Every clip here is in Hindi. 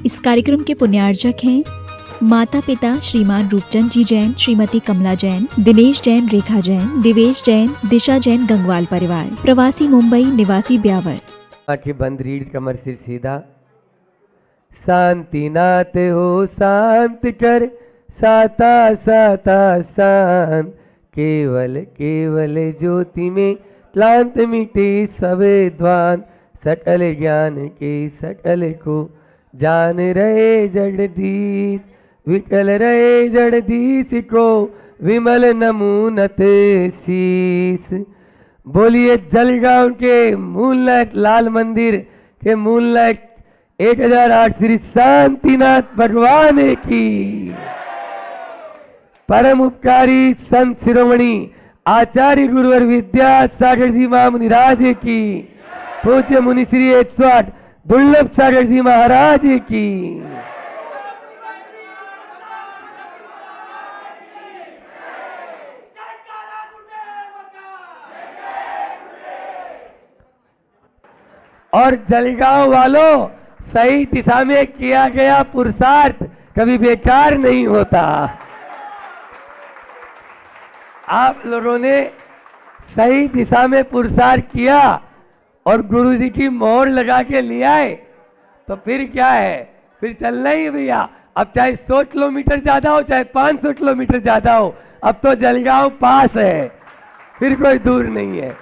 इस कार्यक्रम के पुण्यार्जक हैं माता पिता श्रीमान रूपचंद जी जैन, श्रीमती कमला जैन, दिनेश जैन, रेखा जैन, दिवेश जैन, दिशा जैन, गंगवाल परिवार, प्रवासी मुंबई, निवासी ब्यावर। आंखें बंद, रीढ़ कमर सिर सीधा। शांतिनाथ हो शांत कर, साता साता शांत, केवल केवल ज्योति में क्लांत मिटे सबे ध्वान, सकल ज्ञान के सकल को जान रहे जगदीश, विकल रहे जगदीश को विमल नमूनत शीस। बोलिए जलगांव के मूलनायक लाल मंदिर के मूलनायक 1008 श्री शांतिनाथ भगवान की, परम उपकारी संत शिरोमणि आचार्य गुरुवर विद्यासागर जी महामुनिराज की, पूज्य मुनि श्री 108 दुर्लभ सागर जी महाराज की। और जलगांव वालों, सही दिशा में किया गया पुरुषार्थ कभी बेकार नहीं होता। आप लोगों ने सही दिशा में पुरुषार्थ किया और गुरु जी की मोहर लगा के ले आए, तो फिर क्या है, फिर चलना ही भैया। अब चाहे 100 किलोमीटर ज्यादा हो, चाहे 500 किलोमीटर ज्यादा हो, अब तो जलगांव पास है, फिर कोई दूर नहीं है।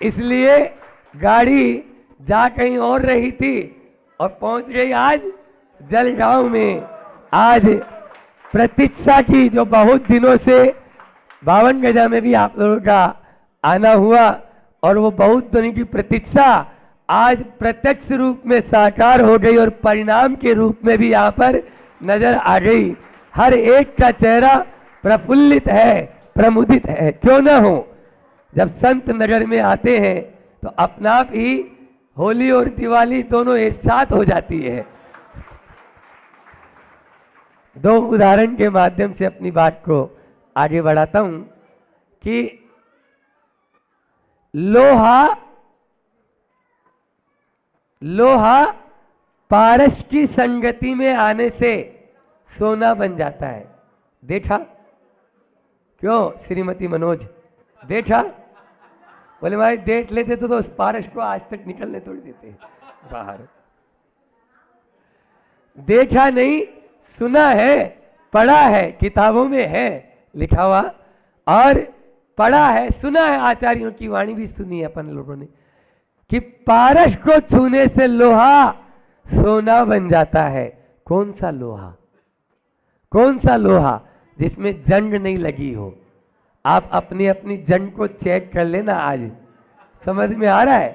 इसलिए गाड़ी जा कहीं और रही थी और पहुंच गई आज जलगांव में। आज प्रतीक्षा की जो बहुत दिनों से 52 गजा में भी आप लोगों का आना हुआ, और वो बहुत दिनों की प्रतीक्षा आज प्रत्यक्ष रूप में साकार हो गई और परिणाम के रूप में भी यहाँ पर नजर आ गई। हर एक का चेहरा प्रफुल्लित है, प्रमुदित है। क्यों ना हो, जब संत नगर में आते हैं तो अपना आप ही होली और दिवाली दोनों एक साथ हो जाती है। दो उदाहरण के माध्यम से अपनी बात को आगे बढ़ाता हूं कि लोहा पारस की संगति में आने से सोना बन जाता है। देखा? क्यों श्रीमती मनोज, देखा? बोले भाई देख लेते तो उस पारस को आज तक निकलने थोड़ी देते बाहर। देखा नहीं, सुना है, पढ़ा है, किताबों में है लिखा हुआ, और पढ़ा है, सुना है, आचार्यों की वाणी भी सुनी है अपन लोगों ने कि पारस को छूने से लोहा सोना बन जाता है। कौन सा लोहा? कौन सा लोहा? जिसमें जंग नहीं लगी हो। आप अपनी अपनी जंग को चेक कर लेना। आज समझ में आ रहा है?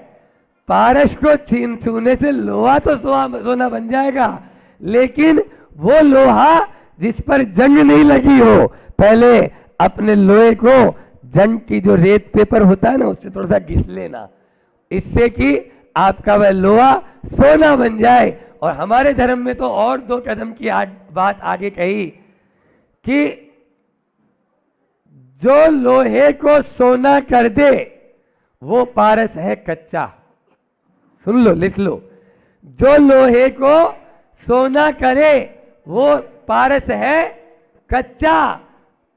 पारस को छूने से लोहा तो सोना बन जाएगा, लेकिन वो लोहा जिस पर जंग नहीं लगी हो, पहले अपने लोहे को जंग की जो रेत पेपर होता है ना, उससे थोड़ा सा घिस लेना, इससे कि आपका वह लोहा सोना बन जाए। और हमारे धर्म में तो और 2 कदम की बात आगे कही कि जो लोहे को सोना कर दे वो पारस है कच्चा। सुन लो, लिख लो। जो लोहे को सोना करे वो पारस है कच्चा,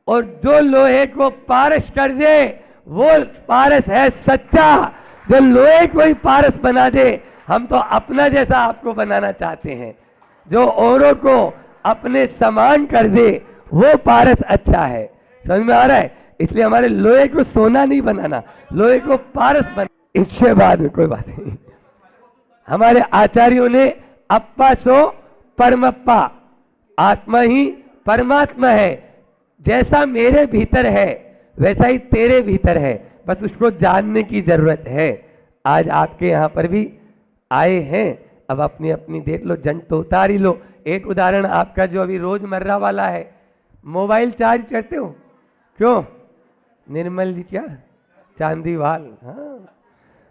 और जो लोहे को पारस कर दे वो पारस है सच्चा। जो लोहे को ही पारस बना दे, हम तो अपना जैसा आपको बनाना चाहते हैं। जो औरों को अपने समान कर दे वो पारस अच्छा है। समझ में आ रहा है? इसलिए हमारे लोहे को सोना नहीं बनाना, लोहे को पारस बना। इसके बाद में कोई बात नहीं। हमारे आचार्यों ने अप्पा सो परमप्पा, आत्मा ही परमात्मा है। जैसा मेरे भीतर है वैसा ही तेरे भीतर है, बस उसको जानने की जरूरत है। आज आपके यहाँ पर भी आए हैं, अब अपनी अपनी देख लो, जंग तो उतार ही लो। एक उदाहरण आपका जो अभी रोजमर्रा वाला है, मोबाइल चार्ज करते हो? क्यों निर्मल जी, क्या चांदीवाल? हाँ,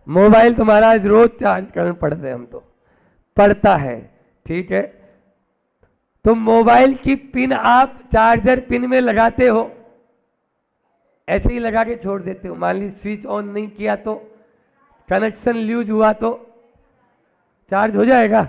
मोबाइल तुम्हारा रोज चार्ज करना पड़ता है, हम तो पड़ता है, ठीक है। तो मोबाइल की पिन आप चार्जर पिन में लगाते हो, ऐसे ही लगा के छोड़ देते हो। मान लीजिए स्विच ऑन नहीं किया तो, कनेक्शन लूज हुआ तो चार्ज हो जाएगा?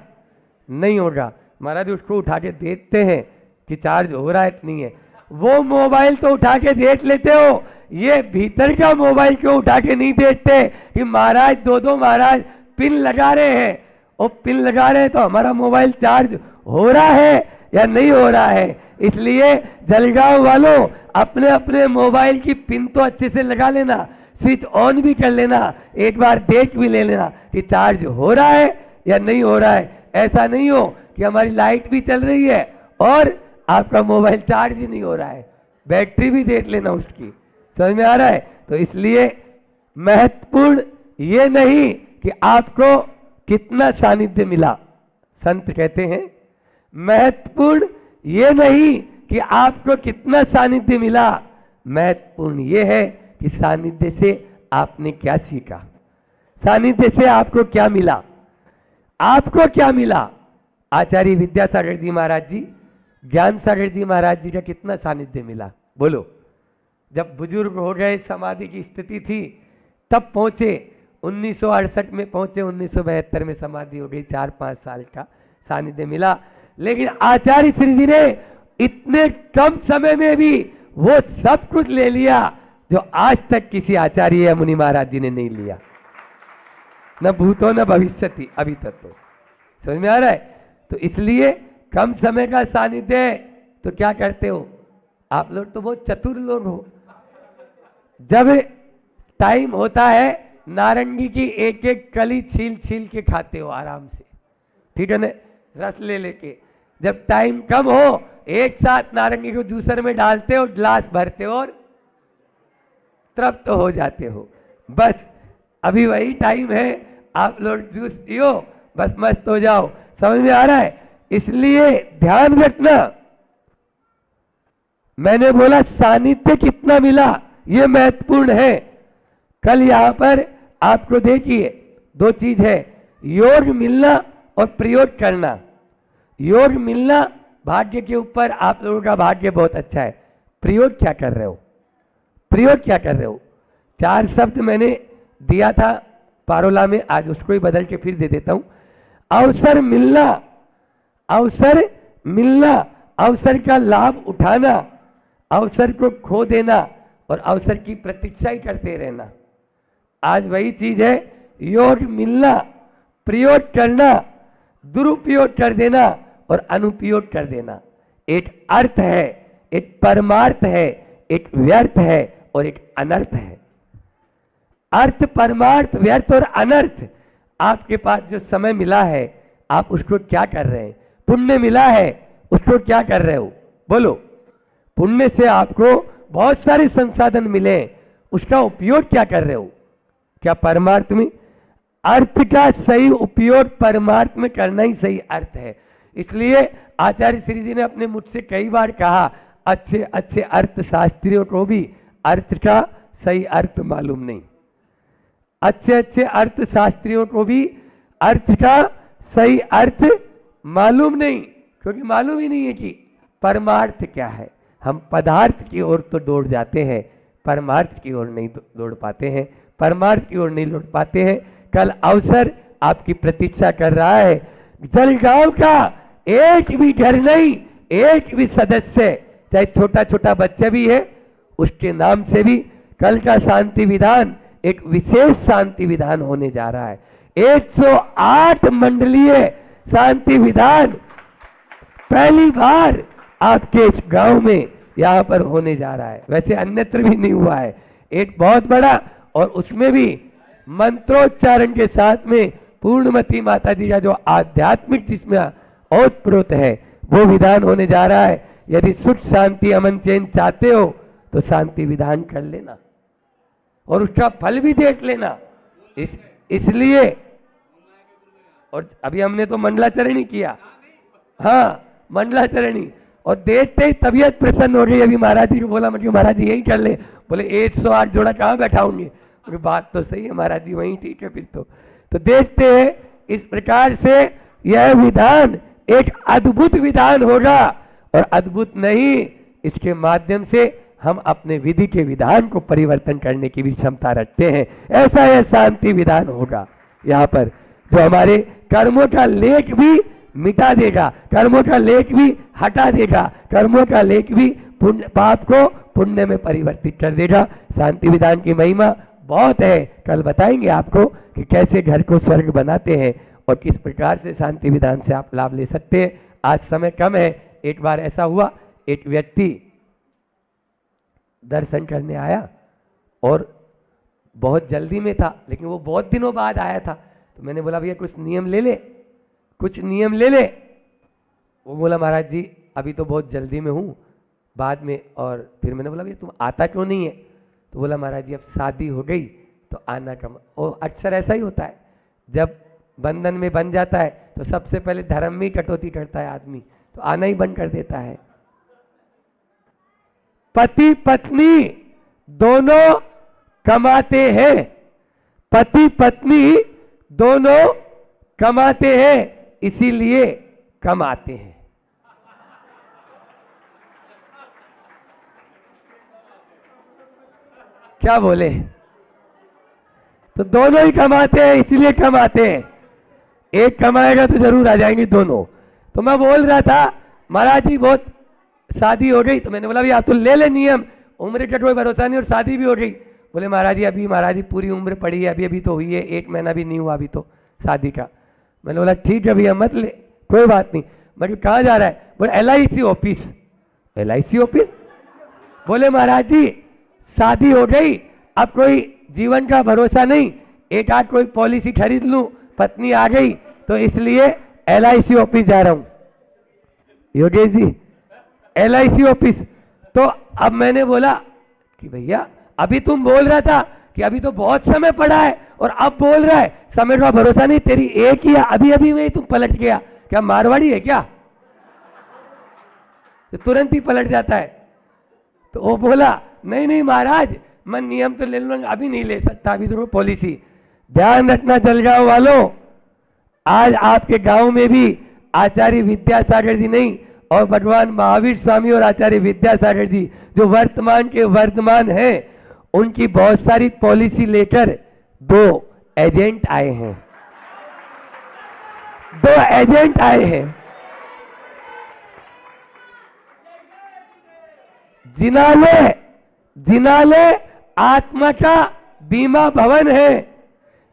नहीं होगा। महाराज उसको उठा के देखते हैं कि चार्ज हो रहा है कि नहीं है। वो मोबाइल तो उठा के देख लेते हो, ये भीतर का मोबाइल क्यों उठा के नहीं देखते कि महाराज दो महाराज पिन लगा रहे हैं, और पिन लगा रहे हैं तो हमारा मोबाइल चार्ज हो रहा है या नहीं हो रहा है। इसलिए जलगांव वालों, अपने अपने मोबाइल की पिन तो अच्छे से लगा लेना, स्विच ऑन भी कर लेना, एक बार देख भी ले लेना कि चार्ज हो रहा है या नहीं हो रहा है। ऐसा नहीं हो कि हमारी लाइट भी चल रही है और आपका मोबाइल चार्ज ही नहीं हो रहा है, बैटरी भी देख लेना उसकी। समझ में आ रहा है? तो इसलिए महत्वपूर्ण ये नहीं कि आपको कितना सानिध्य मिला, संत कहते हैं महत्वपूर्ण ये नहीं कि आपको कितना सानिध्य मिला, महत्वपूर्ण ये है कि सानिध्य से आपने क्या सीखा, सानिध्य से आपको क्या मिला। आपको क्या मिला? आचार्य विद्यासागर जी महाराज जी, ज्ञान सागर जी महाराज जी का कितना सानिध्य मिला बोलो। जब बुजुर्ग हो गए, समाधि की स्थिति थी, तब पहुंचे, 1968 में पहुंचे, 1972 में समाधि हो गई, 4-5 साल का सानिध्य मिला। लेकिन आचार्य श्री जी ने इतने कम समय में भी वो सब कुछ ले लिया जो आज तक किसी आचार्य या मुनि महाराज जी ने नहीं लिया, न भूतो न भविष्यति, अभी तक। तो समझ में आ रहा है? तो इसलिए कम समय का सानिध्य है तो क्या करते हो आप लोग? तो बहुत चतुर लोग हो। जब टाइम होता है, नारंगी की एक एक कली छील छील के खाते हो आराम से, ठीक है ना, रस ले लेके। जब टाइम कम हो, एक साथ नारंगी को जूसर में डालते हो, गिलास भरते हो और तृप्त हो जाते हो। बस अभी वही टाइम है, आप लोग जूस पियो, बस मस्त हो जाओ। समझ में आ रहा है? इसलिए ध्यान रखना, मैंने बोला सानिध्य कितना मिला ये महत्वपूर्ण है। कल यहां पर आपको देखिए 2 चीज है, योग मिलना और प्रयोग करना। योग मिलना भाग्य के ऊपर, आप लोगों का भाग्य बहुत अच्छा है। प्रयोग क्या कर रहे हो? प्रयोग क्या कर रहे हो? 4 शब्द मैंने दिया था पारोला में, आज उसको ही बदल के फिर दे देता हूं। अवसर मिलना, अवसर मिलना, अवसर का लाभ उठाना, अवसर को खो देना और अवसर की प्रतीक्षा ही करते रहना। आज वही चीज है, योग मिलना, प्रयोग करना, दुरुपयोग कर देना और अनुपयोग कर देना। एक अर्थ है, एक परमार्थ है, एक व्यर्थ है और एक अनर्थ है। अर्थ, परमार्थ, व्यर्थ और अनर्थ। आपके पास जो समय मिला है, आप उसको क्या कर रहे हैं? पुण्य मिला है, उसको क्या कर रहे हो बोलो? पुण्य से आपको बहुत सारे संसाधन मिले, उसका उपयोग क्या कर रहे हो? क्या परमार्थ में? अर्थ का सही उपयोग परमार्थ में करना ही सही अर्थ है। इसलिए आचार्य श्री जी ने अपने मुझसे कई बार कहा, अच्छे अच्छे अर्थशास्त्रियों को भी अर्थ का सही अर्थ मालूम नहीं। अच्छे अच्छे अर्थशास्त्रियों को भी अर्थ का सही अर्थ मालूम नहीं, क्योंकि मालूम ही नहीं है कि परमार्थ क्या है। हम पदार्थ की ओर तो दौड़ जाते हैं, परमार्थ की ओर नहीं दौड़ पाते हैं, परमार्थ की ओर नहीं लौट पाते हैं। कल अवसर आपकी प्रतीक्षा कर रहा है। जलगांव का एक भी घर नहीं, एक भी सदस्य, चाहे छोटा छोटा बच्चा भी है, उसके नाम से भी कल का शांति विधान एक विशेष शांति विधान होने जा रहा है। 108 मंडलीय शांति विधान पहली बार आपके इस गांव में यहां पर होने जा रहा है। वैसे अन्यत्र भी नहीं हुआ है, एक बहुत बड़ा, और उसमें भी मंत्रोच्चारण के साथ में पूर्णमती माता जी का जो आध्यात्मिक जिसमें ओतप्रोत है वो विधान होने जा रहा है। यदि सुख शांति अमन चैन चाहते हो तो शांति विधान कर लेना और उसका फल भी देख लेना। इसलिए, और अभी हमने तो मंडलाचरणी किया, हाँ मंडलाचरणी, और देखते ही तबीयत प्रसन्न हो गई। अभी महाराज जी को बोला, मतलब महाराज जी यही कर ले, बोले 108 जोड़ा कहाँ बैठाऊंगे? बात तो सही है महाराज जी, वहीं ठीक है फिर तो देखते हैं इस प्रकार से यह विधान एक अद्भुत विधान होगा, और अद्भुत नहीं, इसके माध्यम से हम अपने विधि के विधान को परिवर्तन करने की भी क्षमता रखते हैं। ऐसा यह शांति विधान होगा यहाँ पर, जो हमारे कर्मों का लेख भी मिटा देगा, कर्मों का लेख भी हटा देगा, कर्मों का लेख भी पुण्य पाप को पुण्य में परिवर्तित कर देगा। शांति विधान की महिमा बहुत है, कल बताएंगे आपको कि कैसे घर को स्वर्ग बनाते हैं और किस प्रकार से शांति विधान से आप लाभ ले सकते हैं। आज समय कम है। एक बार ऐसा हुआ, एक व्यक्ति दर्शन करने आया और बहुत जल्दी में था, लेकिन वो बहुत दिनों बाद आया था। तो मैंने बोला भैया कुछ नियम ले ले, कुछ नियम ले ले। वो बोला महाराज जी अभी तो बहुत जल्दी में हूँ, बाद में। और फिर मैंने बोला भैया तुम आता क्यों नहीं है? तो बोला महाराज जी अब शादी हो गई तो आना कम। और अक्सर ऐसा ही होता है, जब बंधन में बन जाता है तो सबसे पहले धर्म में कटौती करता है आदमी, तो आना ही बंद कर देता है। पति पत्नी दोनों कमाते हैं, पति पत्नी दोनों कमाते हैं, इसीलिए कमाते हैं। क्या बोले? तो दोनों ही कमाते हैं इसलिए कमाते हैं। एक कमाएगा तो जरूर आ जाएंगे दोनों। तो मैं बोल रहा था महाराज जी बहुत शादी हो गई, तो मैंने बोला भैया आप तो ले ले नियम, उम्र का कोई भरोसा नहीं और शादी भी हो गई। बोले महाराज जी अभी महाराज जी पूरी उम्र पड़ी है, अभी अभी तो हुई है, 1 महीना भी नहीं हुआ अभी तो शादी का। मैंने बोला ठीक है भैया मत ले, कोई बात नहीं। मैं कहाँ जा रहा है? बोले LIC ऑफिस। LIC office? बोले महाराज जी शादी हो गई, अब कोई जीवन का भरोसा नहीं, एक आध कोई पॉलिसी खरीद लूं, पत्नी आ गई तो इसलिए LIC ऑफिस जा रहा हूं। Yogesh ji LIC office. तो अब मैंने बोला कि भैया अभी तुम बोल रहा था कि अभी तो बहुत समय पड़ा है, और अब बोल रहा है समय का भरोसा नहीं, तेरी एक ही अभी अभी में ही तुम पलट गया, क्या मारवाड़ी है क्या? तो तुरंत ही पलट जाता है। तो वो बोला नहीं नहीं महाराज मैं नियम तो ले लूंगा, अभी नहीं ले सकता, अभी तो पॉलिसी। ध्यान रखना जलगांव वालों, आज आपके गांव में भी आचार्य विद्यासागर जी नहीं और भगवान महावीर स्वामी और आचार्य विद्यासागर जी जो वर्तमान के वर्धमान हैं, उनकी बहुत सारी पॉलिसी लेकर 2 एजेंट आए हैं, 2 एजेंट आए हैं। जिनाले आत्मा का बीमा भवन है,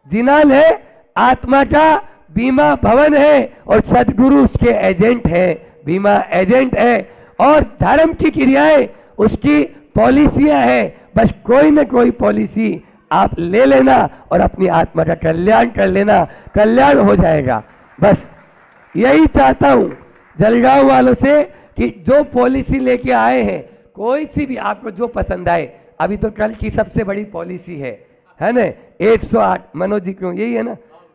जिनाले आत्मा का बीमा भवन है और सदगुरु उसके एजेंट है, बीमा एजेंट है, और धर्म की क्रियाएं उसकी पॉलिसियां हैं। बस कोई ना कोई पॉलिसी आप ले लेना और अपनी आत्मा का कल्याण कर लेना, कल्याण हो जाएगा। बस यही चाहता हूं जलगांव वालों से कि जो पॉलिसी लेके आए हैं, कोई सी भी आपको जो पसंद आए। अभी तो कल की सबसे बड़ी पॉलिसी है ना 108, मनोज जी क्यों यही है ना,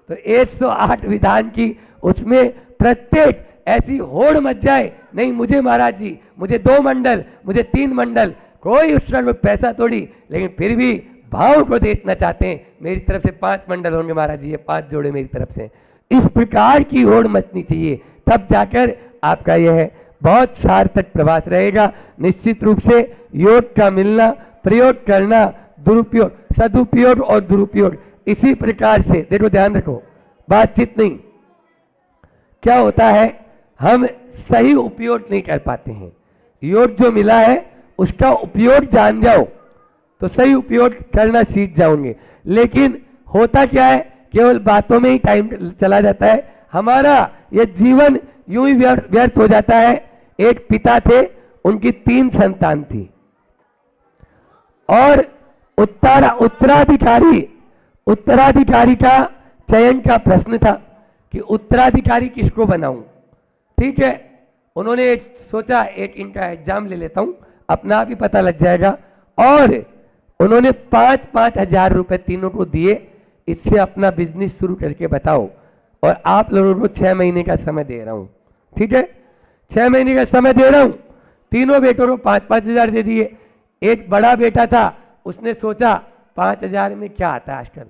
तो 108 विधान की, उसमें प्रत्येक ऐसी होड़ मच जाए, नहीं मुझे महाराज जी मुझे 2 मंडल, मुझे 3 मंडल, कोई उसका कोई पैसा थोड़ी, लेकिन फिर भी भाव को देखना चाहते हैं, मेरी तरफ से 5 मंडल होंगे महाराज जी, ये 5 जोड़े मेरी तरफ से। इस प्रकार की होड़ मचनी चाहिए, तब जाकर आपका यह है बहुत सार्थक प्रवास रहेगा। निश्चित रूप से योग का मिलना, प्रयोग करना, दुरुपयोग, सदुपयोग और दुरुपयोग, इसी प्रकार से देखो, ध्यान रखो, बातचीत नहीं। क्या होता है हम सही उपयोग नहीं कर पाते हैं। योग जो मिला है उसका उपयोग जान जाओ तो सही उपयोग करना सीख जाओगे। लेकिन होता क्या है, केवल बातों में ही टाइम चला जाता है, हमारा ये जीवन यूं ही व्यर्थ हो जाता है। एक पिता थे, उनकी 3 संतान थी और उत्तराधिकारी का चयन का प्रश्न था कि उत्तराधिकारी किसको बनाऊं। ठीक है, उन्होंने सोचा एक इनका एग्जाम ले लेता हूं, अपना आप ही पता लग जाएगा, और उन्होंने 5-5 हजार रुपए तीनों को दिए, इससे अपना बिजनेस शुरू करके बताओ, और आप लोगों को 6 महीने का समय दे रहा हूं। ठीक है, 6 महीने का समय दे रहा हूं। तीनों बेटों को 5-5 हजार दे दिए। एक बड़ा बेटा था, उसने सोचा 5 हजार में क्या आता है आजकल,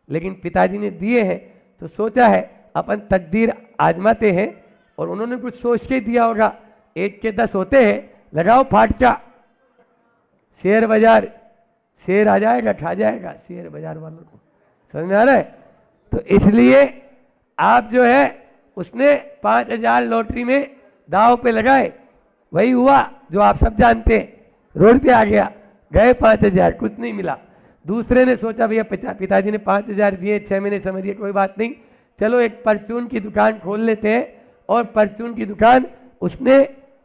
लेकिन पिताजी ने दिए हैं तो सोचा है अपन तकदीर आजमाते हैं, और उन्होंने कुछ सोच के दिया होगा, 1 के 10 होते हैं, लगाओ फाटका, शेयर बाजार, शेयर आ जाएगा, खा जाएगा शेयर बाजार वालों को, समझ में आ रहा है। तो इसलिए आप जो है उसने 5,000 लॉटरी में दाव पे लगाए, वही हुआ जो आप सब जानते हैं, रोड पे आ गया, गए 5,000, कुछ नहीं मिला। दूसरे ने सोचा भैया पिताजी ने 5,000 दिए, 6 महीने समझिए कोई बात नहीं, चलो एक परचून की दुकान खोल लेते हैं, और परचून की दुकान उसने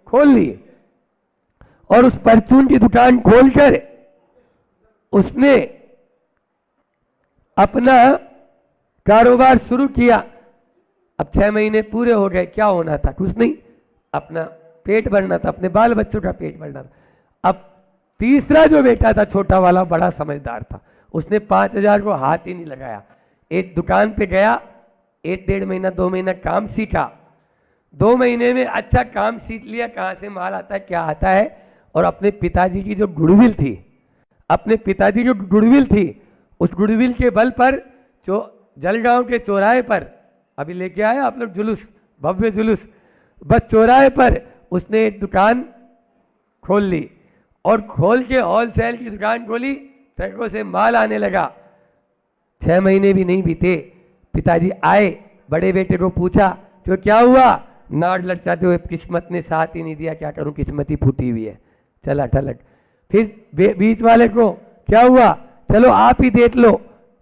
खोल ली। और उस परचून की दुकान खोलकर उसने अपना कारोबार शुरू किया। अब 6 महीने पूरे हो गए, क्या होना था? कुछ नहीं, अपना पेट भरना था, अपने बाल बच्चों का पेट भरना था। अब तीसरा जो बेटा था छोटा वाला, बड़ा समझदार था, उसने 5,000 को हाथ ही नहीं लगाया। एक दुकान पे गया, 1-1.5 महीना 2 महीना काम सीखा, 2 महीने में अच्छा काम सीख लिया, कहाँ से माल आता है क्या आता है। और अपने पिताजी की जो गुडविल थी, अपने पिताजी की गुडविल थी, उस गुडविल के बल पर जलगांव के चौराहे पर, अभी लेके आए आप लोग जुलूस, भव्य जुलूस, बस चौराहे पर उसने एक दुकान खोल ली, और खोल के होलसेल की दुकान खोली, ट्रकों से माल आने लगा। 6 महीने भी नहीं बीते, पिताजी आए, बड़े बेटे को पूछा तो क्या हुआ? नाड़ लटकाते हुए, किस्मत ने साथ ही नहीं दिया, क्या करूं, किस्मत ही फूटी हुई है, चला ठलक। फिर बीच वाले को क्या हुआ? चलो आप ही देख लो,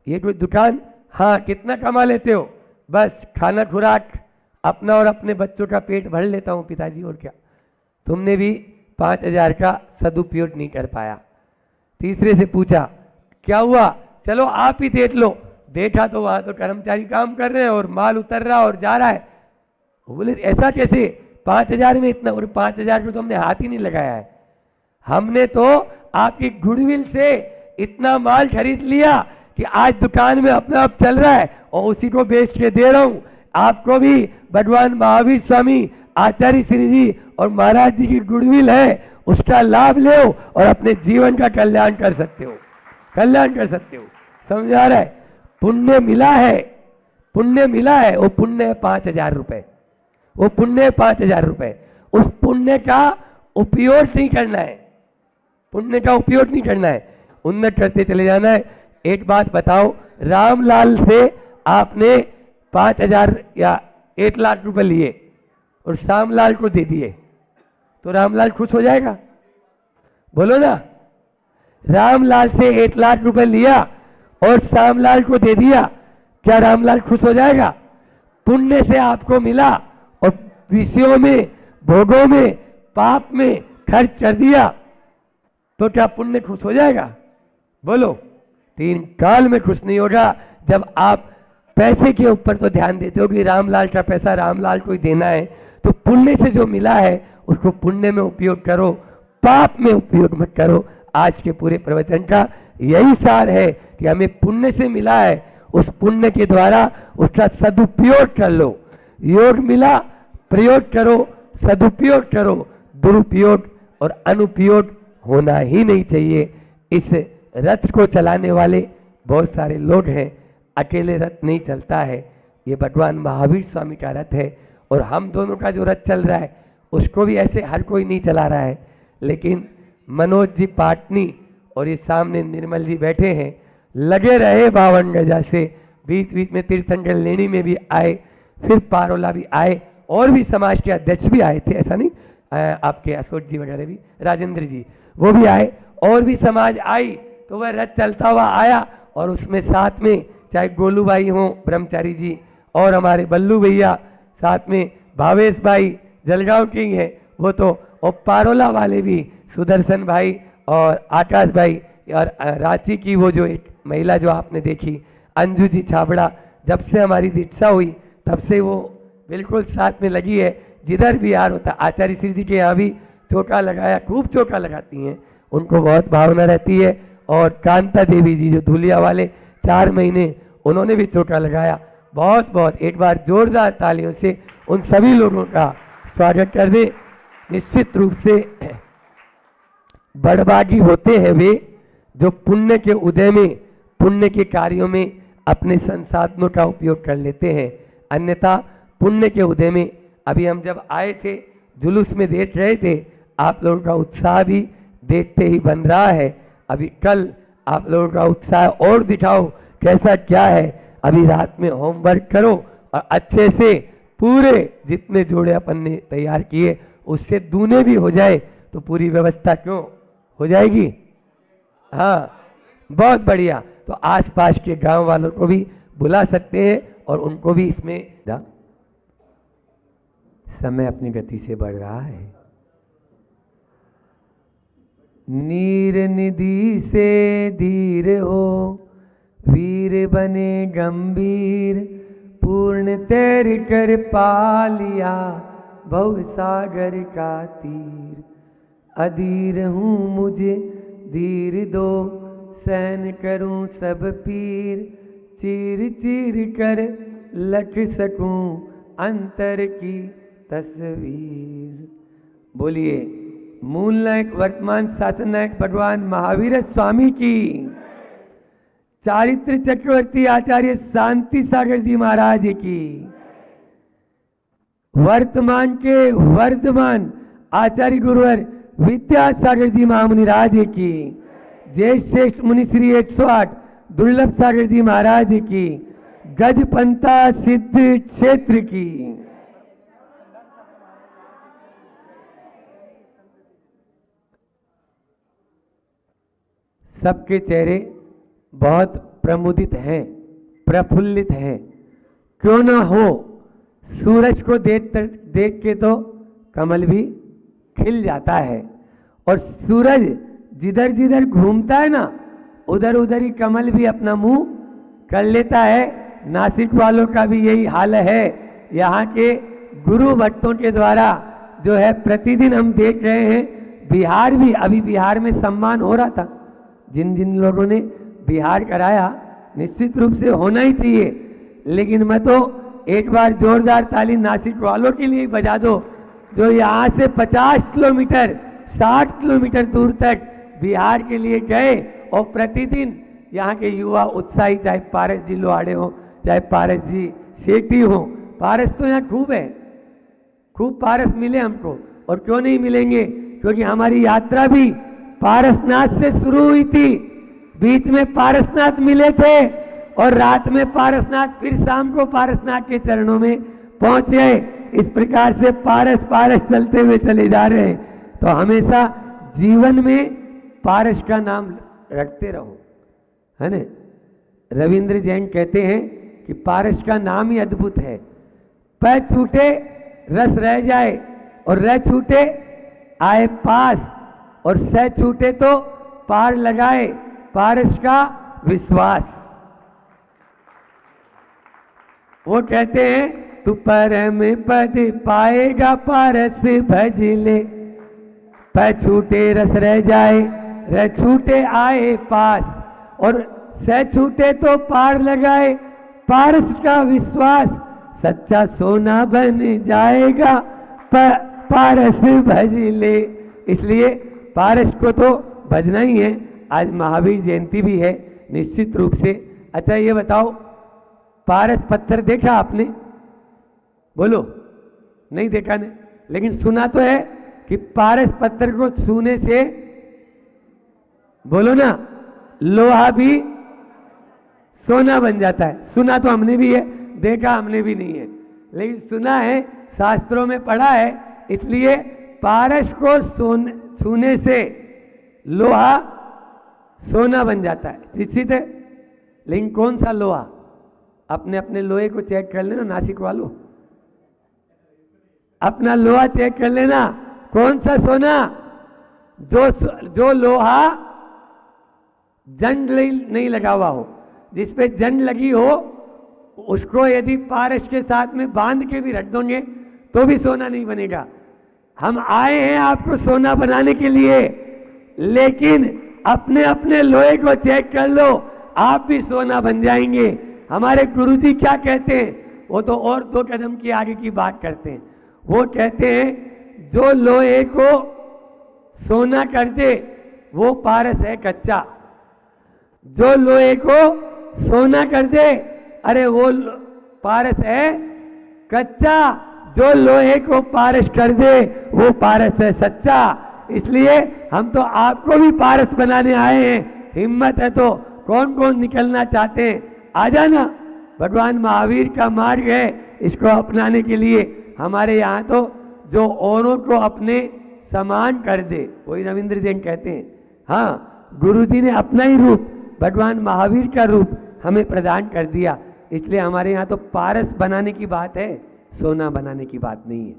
ये कोई दुकान, हाँ कितना कमा लेते हो? बस खाना खुराक अपना और अपने बच्चों का पेट भर लेता हूँ पिताजी, और क्या। तुमने भी 5,000 का सदुपयोग नहीं कर पाया। तीसरे से पूछा क्या हुआ? चलो आप ही देख लो। देखा तो वहां तो कर्मचारी काम कर रहे हैं और माल उतर रहा और जा रहा है। बोले ऐसा कैसे? 5,000 में इतना, और 5,000 को तो हमने हाथ ही नहीं लगाया है, हमने तो आपकी गुडविल से इतना माल खरीद लिया कि आज दुकान में अपना आप चल रहा है, और उसी को बेच के दे रहा हूं। आपको भी भगवान महावीर स्वामी, आचार्य श्री जी और महाराज जी की गुडविल है, उसका लाभ लो और अपने जीवन का कल्याण कर सकते हो, कल्याण कर सकते हो। समझ आ रहा है? पुण्य मिला है, पुण्य मिला है, वो पुण्य है 5,000 रुपए, वो पुण्य है 5,000 रुपए। उस पुण्य का उपयोग नहीं करना है, पुण्य का उपयोग नहीं करना है, उन्नत करते चले जाना है। एक बात बताओ, रामलाल से आपने 5,000 या 1 लाख रुपए लिए और श्यामलाल को दे दिए, तो रामलाल खुश हो जाएगा? बोलो ना। रामलाल से 1 लाख रुपए लिया और श्यामलाल को दे दिया, क्या रामलाल खुश हो जाएगा? पुण्य से आपको मिला और विषयों में, भोगों में, पाप में खर्च कर दिया, तो क्या पुण्य खुश हो जाएगा? बोलो। 3 काल में खुश नहीं होगा। जब आप पैसे के ऊपर तो ध्यान देते हो कि रामलाल का पैसा रामलाल को ही देना है, तो पुण्य से जो मिला है उसको पुण्य में उपयोग करो, पाप में उपयोग मत करो। आज के पूरे प्रवचन का यही सार है कि हमें पुण्य से मिला है, उस पुण्य के द्वारा उसका सदुपयोग कर लो। योग मिला, प्रयोग करो, सदुपयोग करो, दुरुपयोग और अनुपयोग होना ही नहीं चाहिए। इस रथ को चलाने वाले बहुत सारे लोग हैं, अकेले रथ नहीं चलता है, ये भगवान महावीर स्वामी का रथ है। और हम दोनों का जो रथ चल रहा है उसको भी ऐसे हर कोई नहीं चला रहा है, लेकिन मनोज जी पाटनी और ये सामने निर्मल जी बैठे हैं, लगे रहे 52 गजा से। बीच बीच में तीर्थंकर लेनी में भी आए, फिर पारोला भी आए, और भी समाज के अध्यक्ष भी आए थे, ऐसा नहीं, आपके अशोक जी वगैरह भी, राजेंद्र जी वो भी आए, और भी समाज आई, तो वह रथ चलता हुआ आया। और उसमें साथ में चाहे गोलू भाई हों ब्रह्मचारी जी, और हमारे बल्लू भैया, साथ में भावेश भाई जलगांव के ही हैं वो तो, और पारोला वाले भी सुदर्शन भाई और आकाश भाई, और रांची की वो जो एक महिला जो आपने देखी अंजू जी छाबड़ा, जब से हमारी दीक्षा हुई तब से वो बिल्कुल साथ में लगी है। जिधर भी यार होता, आचार्य श्री जी के यहाँ भी चौका लगाया, खूब चौका लगाती हैं, उनको बहुत भावना रहती है। और कांता देवी जी जो धुलिया वाले 4 महीने उन्होंने भी चौका लगाया। बहुत बहुत एक बार जोरदार तालियों से उन सभी लोगों का स्वागत कर दे। निश्चित रूप से बड़भागी होते हैं वे जो पुण्य के उदय में, पुण्य के कार्यों में अपने संसाधनों का उपयोग कर लेते हैं। अन्यथा पुण्य के उदय में, अभी हम जब आए थे जुलूस में देख रहे थे, आप लोगों का उत्साह भी देखते ही बन रहा है। अभी कल आप लोगों का उत्साह और दिखाओ कैसा क्या है। अभी रात में होमवर्क करो और अच्छे से पूरे जितने जोड़े अपन ने तैयार किए उससे दूने भी हो जाए तो पूरी व्यवस्था क्यों हो जाएगी। हाँ, बहुत बढ़िया। तो आसपास के गांव वालों को भी बुला सकते हैं और उनको भी इसमें समय अपनी गति से बढ़ रहा है। नीर निधि से धीर हो, वीर बने गंभीर, पूर्ण तैर कर पा लिया भव सागर का तीर। अधीर हूँ मुझे धीर दो, सहन करूं सब पीर, चीर चीर कर लख सकूं अंतर की तस्वीर। बोलिए मूल नायक वर्तमान शासन नायक भगवान महावीर स्वामी की, चारित्र चक्रवर्ती आचार्य शांति सागर जी महाराज की, वर्तमान के वर्धमान आचार्य गुरुवर विद्यासागर जी महामुनिराज की, जय श्रेष्ठ मुनि श्री 108 दुर्लभ सागर जी महाराज की, गजपंथा सिद्ध क्षेत्र की। सबके चेहरे बहुत प्रमुदित हैं, प्रफुल्लित हैं। क्यों ना हो, सूरज को देख के तो कमल भी खिल जाता है और सूरज जिधर जिधर घूमता है ना उधर उधर ही कमल भी अपना मुंह कर लेता है। नासिक वालों का भी यही हाल है। यहाँ के गुरु भक्तों के द्वारा जो है प्रतिदिन हम देख रहे हैं। बिहार भी, अभी बिहार में सम्मान हो रहा था। जिन जिन लोगों ने बिहार कराया निश्चित रूप से होना ही चाहिए, लेकिन मैं तो एक बार जोरदार ताली नासिक वालों के लिए बजा दो जो यहाँ से 50 किलोमीटर 60 किलोमीटर दूर तक बिहार के लिए गए और प्रतिदिन यहाँ के युवा उत्साही, चाहे पारस जी लोहाड़े हो, चाहे पारस जी सेठी हो। पारस तो यहाँ खूब है, खूब पारस मिले हमको, और क्यों नहीं मिलेंगे, क्योंकि हमारी यात्रा भी पारसनाथ से शुरू हुई थी। बीच में पारसनाथ मिले थे और रात में पारसनाथ, फिर शाम को पारसनाथ के चरणों में पहुंच गए। इस प्रकार से पारस पारस चलते हुए चले जा रहे हैं। तो हमेशा जीवन में पारस का नाम रखते रहो, है ना। रविंद्र जैन कहते हैं कि पारस का नाम ही अद्भुत है। पैर छूटे रस रह जाए और रह छूटे आए पास, और सह छूटे तो पार लगाए पारस का विश्वास। वो कहते हैं तू परम पद पाएगा पारस भज ले, पैर छूटे रस रह जाए, रह छूटे आए पास, और सह छूटे तो पार लगाए पारस का विश्वास। सच्चा सोना बन जाएगा पारस भज ले। इसलिए पारस को तो भजना ही है। आज महावीर जयंती भी है निश्चित रूप से। अच्छा ये बताओ, पारस पत्थर देखा आपने? बोलो, नहीं देखा ने, लेकिन सुना तो है कि पारस पत्थर को छूने से, बोलो ना, लोहा भी सोना बन जाता है। सुना तो हमने भी है, देखा हमने भी नहीं है, लेकिन सुना है, शास्त्रों में पढ़ा है। इसलिए पारस को छूने से लोहा सोना बन जाता है, निश्चित है। लेकिन कौन सा लोहा? अपने अपने लोहे को चेक कर लेना नासिक वालों, अपना लोहा चेक कर लेना, कौन सा सोना? जो लोहा जंग नहीं लगा हुआ हो, जिसपे जंग लगी हो, उसको यदि पारस के साथ में बांध के भी रख दोगे तो भी सोना नहीं बनेगा। हम आए हैं आपको सोना बनाने के लिए, लेकिन अपने अपने लोहे को चेक कर लो, आप भी सोना बन जाएंगे। हमारे गुरुजी क्या कहते हैं? वो तो और 2 कदम की आगे की बात करते हैं। वो कहते हैं जो लोहे को सोना कर दे वो पारस है कच्चा। जो लोहे को सोना कर दे, अरे वो पारस है कच्चा। जो लोहे को पारस कर दे वो पारस है सच्चा। इसलिए हम तो आपको भी पारस बनाने आए हैं। हिम्मत है तो कौन कौन निकलना चाहते हैं? आ जाना, भगवान महावीर का मार्ग है, इसको अपनाने के लिए हमारे यहाँ तो जो औरों को अपने समान कर दे, वही रविंद्र जैन कहते हैं। हाँ, गुरु जी ने अपना ही रूप, भगवान महावीर का रूप हमें प्रदान कर दिया। इसलिए हमारे यहाँ तो पारस बनाने की बात है, सोना बनाने की बात नहीं है।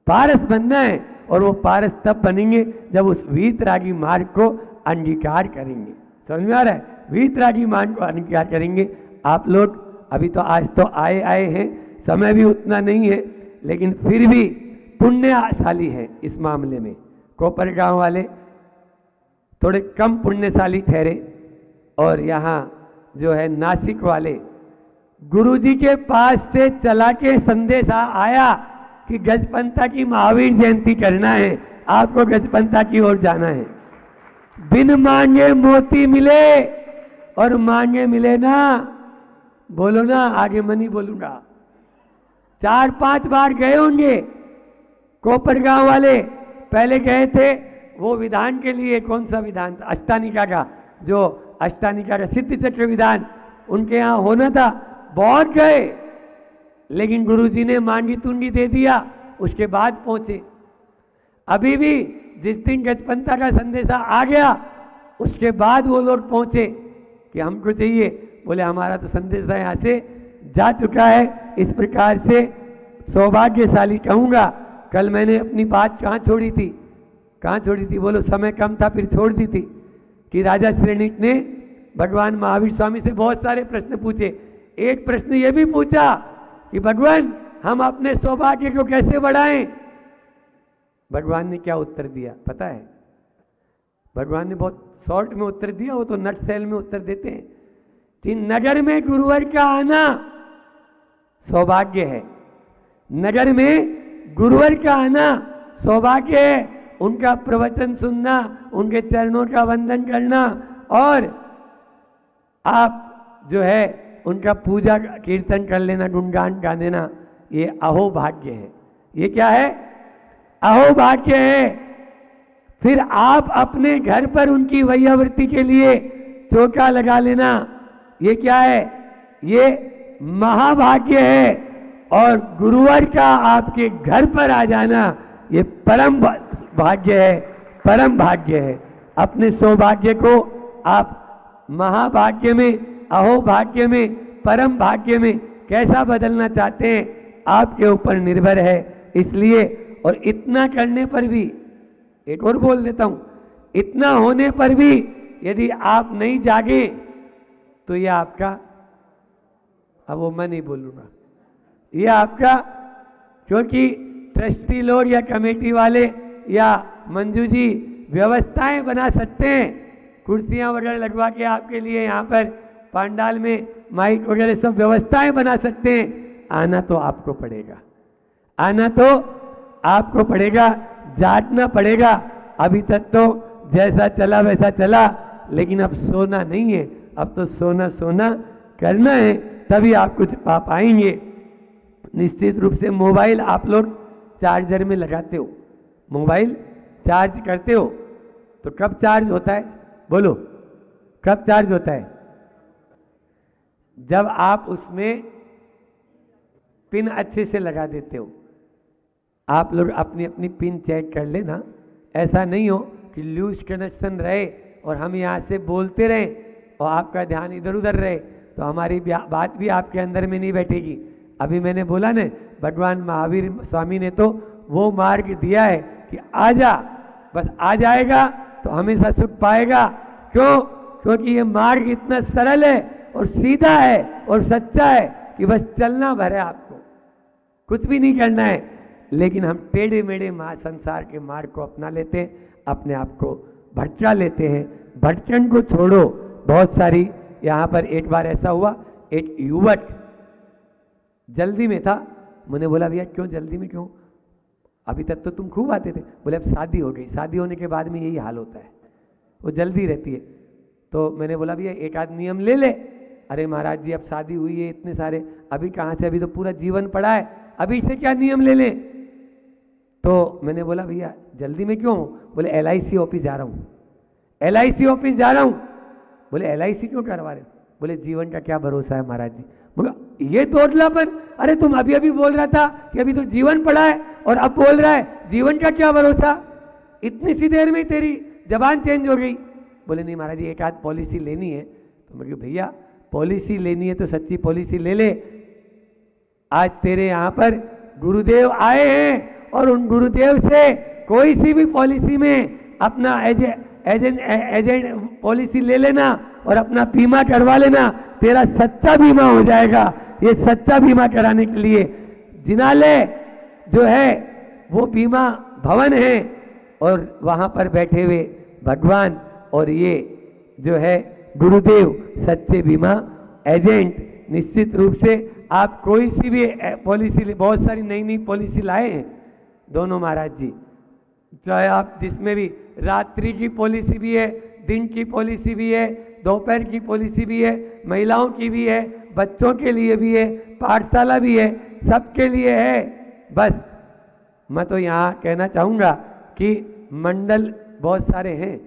पारस बनना है, और वो पारस तब बनेंगे जब उस वीतरागी मार्ग को अंगीकार करेंगे। समझ में आ रहा है? वीतरागी मार्ग को अंगीकार करेंगे। आप लोग अभी तो आज तो आए हैं, समय भी उतना नहीं है, लेकिन फिर भी पुण्यशाली हैं इस मामले में। कोपरगांव वाले थोड़े कम पुण्यशाली ठहरे, और यहाँ जो है नासिक वाले, गुरुजी के पास से चला के संदेश आया कि गजपंथा की महावीर जयंती करना है, आपको गजपंथा की ओर जाना है। बिन मांगे मोती मिले, और मांगे मिले ना, बोलो ना, आगे मैं नहीं बोलूंगा। 4-5 बार गए होंगे कोपरगांव वाले, पहले गए थे वो विधान के लिए, कौन सा विधान था, अष्टानिका का, जो अष्टानिका का सिद्ध चक्र विधान उनके यहाँ होना था, बहुत गए, लेकिन गुरुजी ने मांगी तुंगी दे दिया, उसके बाद पहुंचे। अभी भी जिस दिन गजपंथा का संदेशा आ गया, उसके बाद वो लोग पहुंचे कि हमको चाहिए, बोले हमारा तो संदेशा यहाँ से जा चुका है। इस प्रकार से सौभाग्यशाली कहूँगा। कल मैंने अपनी बात कहाँ छोड़ी थी, बोलो समय कम था फिर छोड़ दी थी, कि राजा श्रेणिक ने भगवान महावीर स्वामी से बहुत सारे प्रश्न पूछे। एक प्रश्न ये भी पूछा कि भगवान हम अपने सौभाग्य को कैसे बढ़ाएं। भगवान ने क्या उत्तर दिया पता है? भगवान ने बहुत शॉर्ट में उत्तर दिया, वो तो नट सेल में उत्तर देते हैं कि नगर में गुरुवर का आना सौभाग्य है, नगर में गुरुवर का आना सौभाग्य है। उनका प्रवचन सुनना, उनके चरणों का वंदन करना, और आप जो है उनका पूजा कीर्तन कर लेना, गुणगान गा देना, ये अहोभाग्य है। ये क्या है? अहोभाग्य है। फिर आप अपने घर पर उनकी वैयावृत्ति के लिए चौका लगा लेना, ये क्या है? ये महाभाग्य है। और गुरुवर का आपके घर पर आ जाना, ये परम भाग्य है, परम भाग्य है। अपने सौभाग्य को आप महाभाग्य में, अहोभाग्य में, परम भाग्य में कैसा बदलना चाहते हैं, आपके ऊपर निर्भर है। इसलिए, और इतना करने पर भी, एक और बोल देता हूं, इतना होने पर भी यदि आप नहीं जागे तो ये आपका, अब वो मैं नहीं बोलूंगा, ये आपका, क्योंकि ट्रस्टी लोग या कमेटी वाले या मंजू जी व्यवस्थाएं बना सकते हैं, कुर्सियां वगैरह लगवा के आपके लिए यहाँ पर पंडाल में माइक वगैरह सब व्यवस्थाएं बना सकते हैं। आना तो आपको पड़ेगा, आना तो आपको पड़ेगा, जाटना पड़ेगा। अभी तक तो जैसा चला वैसा चला, लेकिन अब सोना नहीं है, अब तो सोना सोना करना है, तभी आप कुछ पा पाएंगे। निश्चित रूप से मोबाइल आप लोग चार्जर में लगाते हो, मोबाइल चार्ज करते हो, तो कब चार्ज होता है? बोलो, कब चार्ज होता है? जब आप उसमें पिन अच्छे से लगा देते हो। आप लोग अपनी अपनी पिन चेक कर लेना, ऐसा नहीं हो कि लूज कनेक्शन रहे और हम यहाँ से बोलते रहे और आपका ध्यान इधर उधर रहे, तो हमारी बात भी आपके अंदर में नहीं बैठेगी। अभी मैंने बोला ना, भगवान महावीर स्वामी ने तो वो मार्ग दिया है कि आजा, बस आ जाएगा तो हमेशा सुख पाएगा। क्यों? क्योंकि ये मार्ग इतना सरल है और सीधा है और सच्चा है कि बस चलना भर है, आपको कुछ भी नहीं करना है। लेकिन हम टेढ़े मेढ़े संसार के मार्ग को अपना लेते हैं, अपने आप को भटका लेते हैं। भटकन को छोड़ो। बहुत सारी यहाँ पर एक बार ऐसा हुआ, एक युवक जल्दी में था, मैंने बोला भैया क्यों जल्दी में क्यों? अभी तक तो तुम खूब आते थे। बोले अब शादी हो गई, शादी होने के बाद में यही हाल होता है, वो जल्दी रहती है। तो मैंने बोला भैया एक आध नियम ले ले। अरे महाराज जी अब शादी हुई है, इतने सारे, अभी कहाँ से, अभी तो पूरा जीवन पड़ा है, अभी से क्या नियम ले लें? तो मैंने बोला भैया जल्दी में क्यों? बोले LIC ऑफिस जा रहा हूँ, LIC ऑफिस जा रहा हूँ। बोले LIC क्यों करवा रहे हो? बोले जीवन का क्या भरोसा है महाराज जी। बोला ये दोगलापन, अरे तुम अभी अभी बोल रहा था कि अभी तो जीवन पड़ा है और अब बोल रहा है जीवन का क्या भरोसा, इतनी सी देर में तेरी जबान चेंज हो गई। बोले नहीं महाराज जी एक आध पॉलिसी लेनी है। तो मैं कहा भैया पॉलिसी लेनी है तो सच्ची पॉलिसी ले ले। आज तेरे यहाँ पर गुरुदेव आए हैं और उन गुरुदेव से कोई सी भी पॉलिसी में अपना एजेंट पॉलिसी ले लेना और अपना बीमा करवा लेना, तेरा सच्चा बीमा हो जाएगा। ये सच्चा बीमा कराने के लिए जिनालय जो है वो बीमा भवन है और वहाँ पर बैठे हुए भगवान और ये जो है गुरुदेव सच्चे बीमा एजेंट। निश्चित रूप से आप कोई सी भी पॉलिसी, बहुत सारी नई नई पॉलिसी लाए हैं दोनों महाराज जी, चाहे आप जिसमें भी रात्रि की पॉलिसी भी है, दिन की पॉलिसी भी है, दोपहर की पॉलिसी भी है, महिलाओं की भी है, बच्चों के लिए भी है, पाठशाला भी है, सबके लिए है। बस मैं तो यहाँ कहना चाहूँगा कि मंडल बहुत सारे हैं,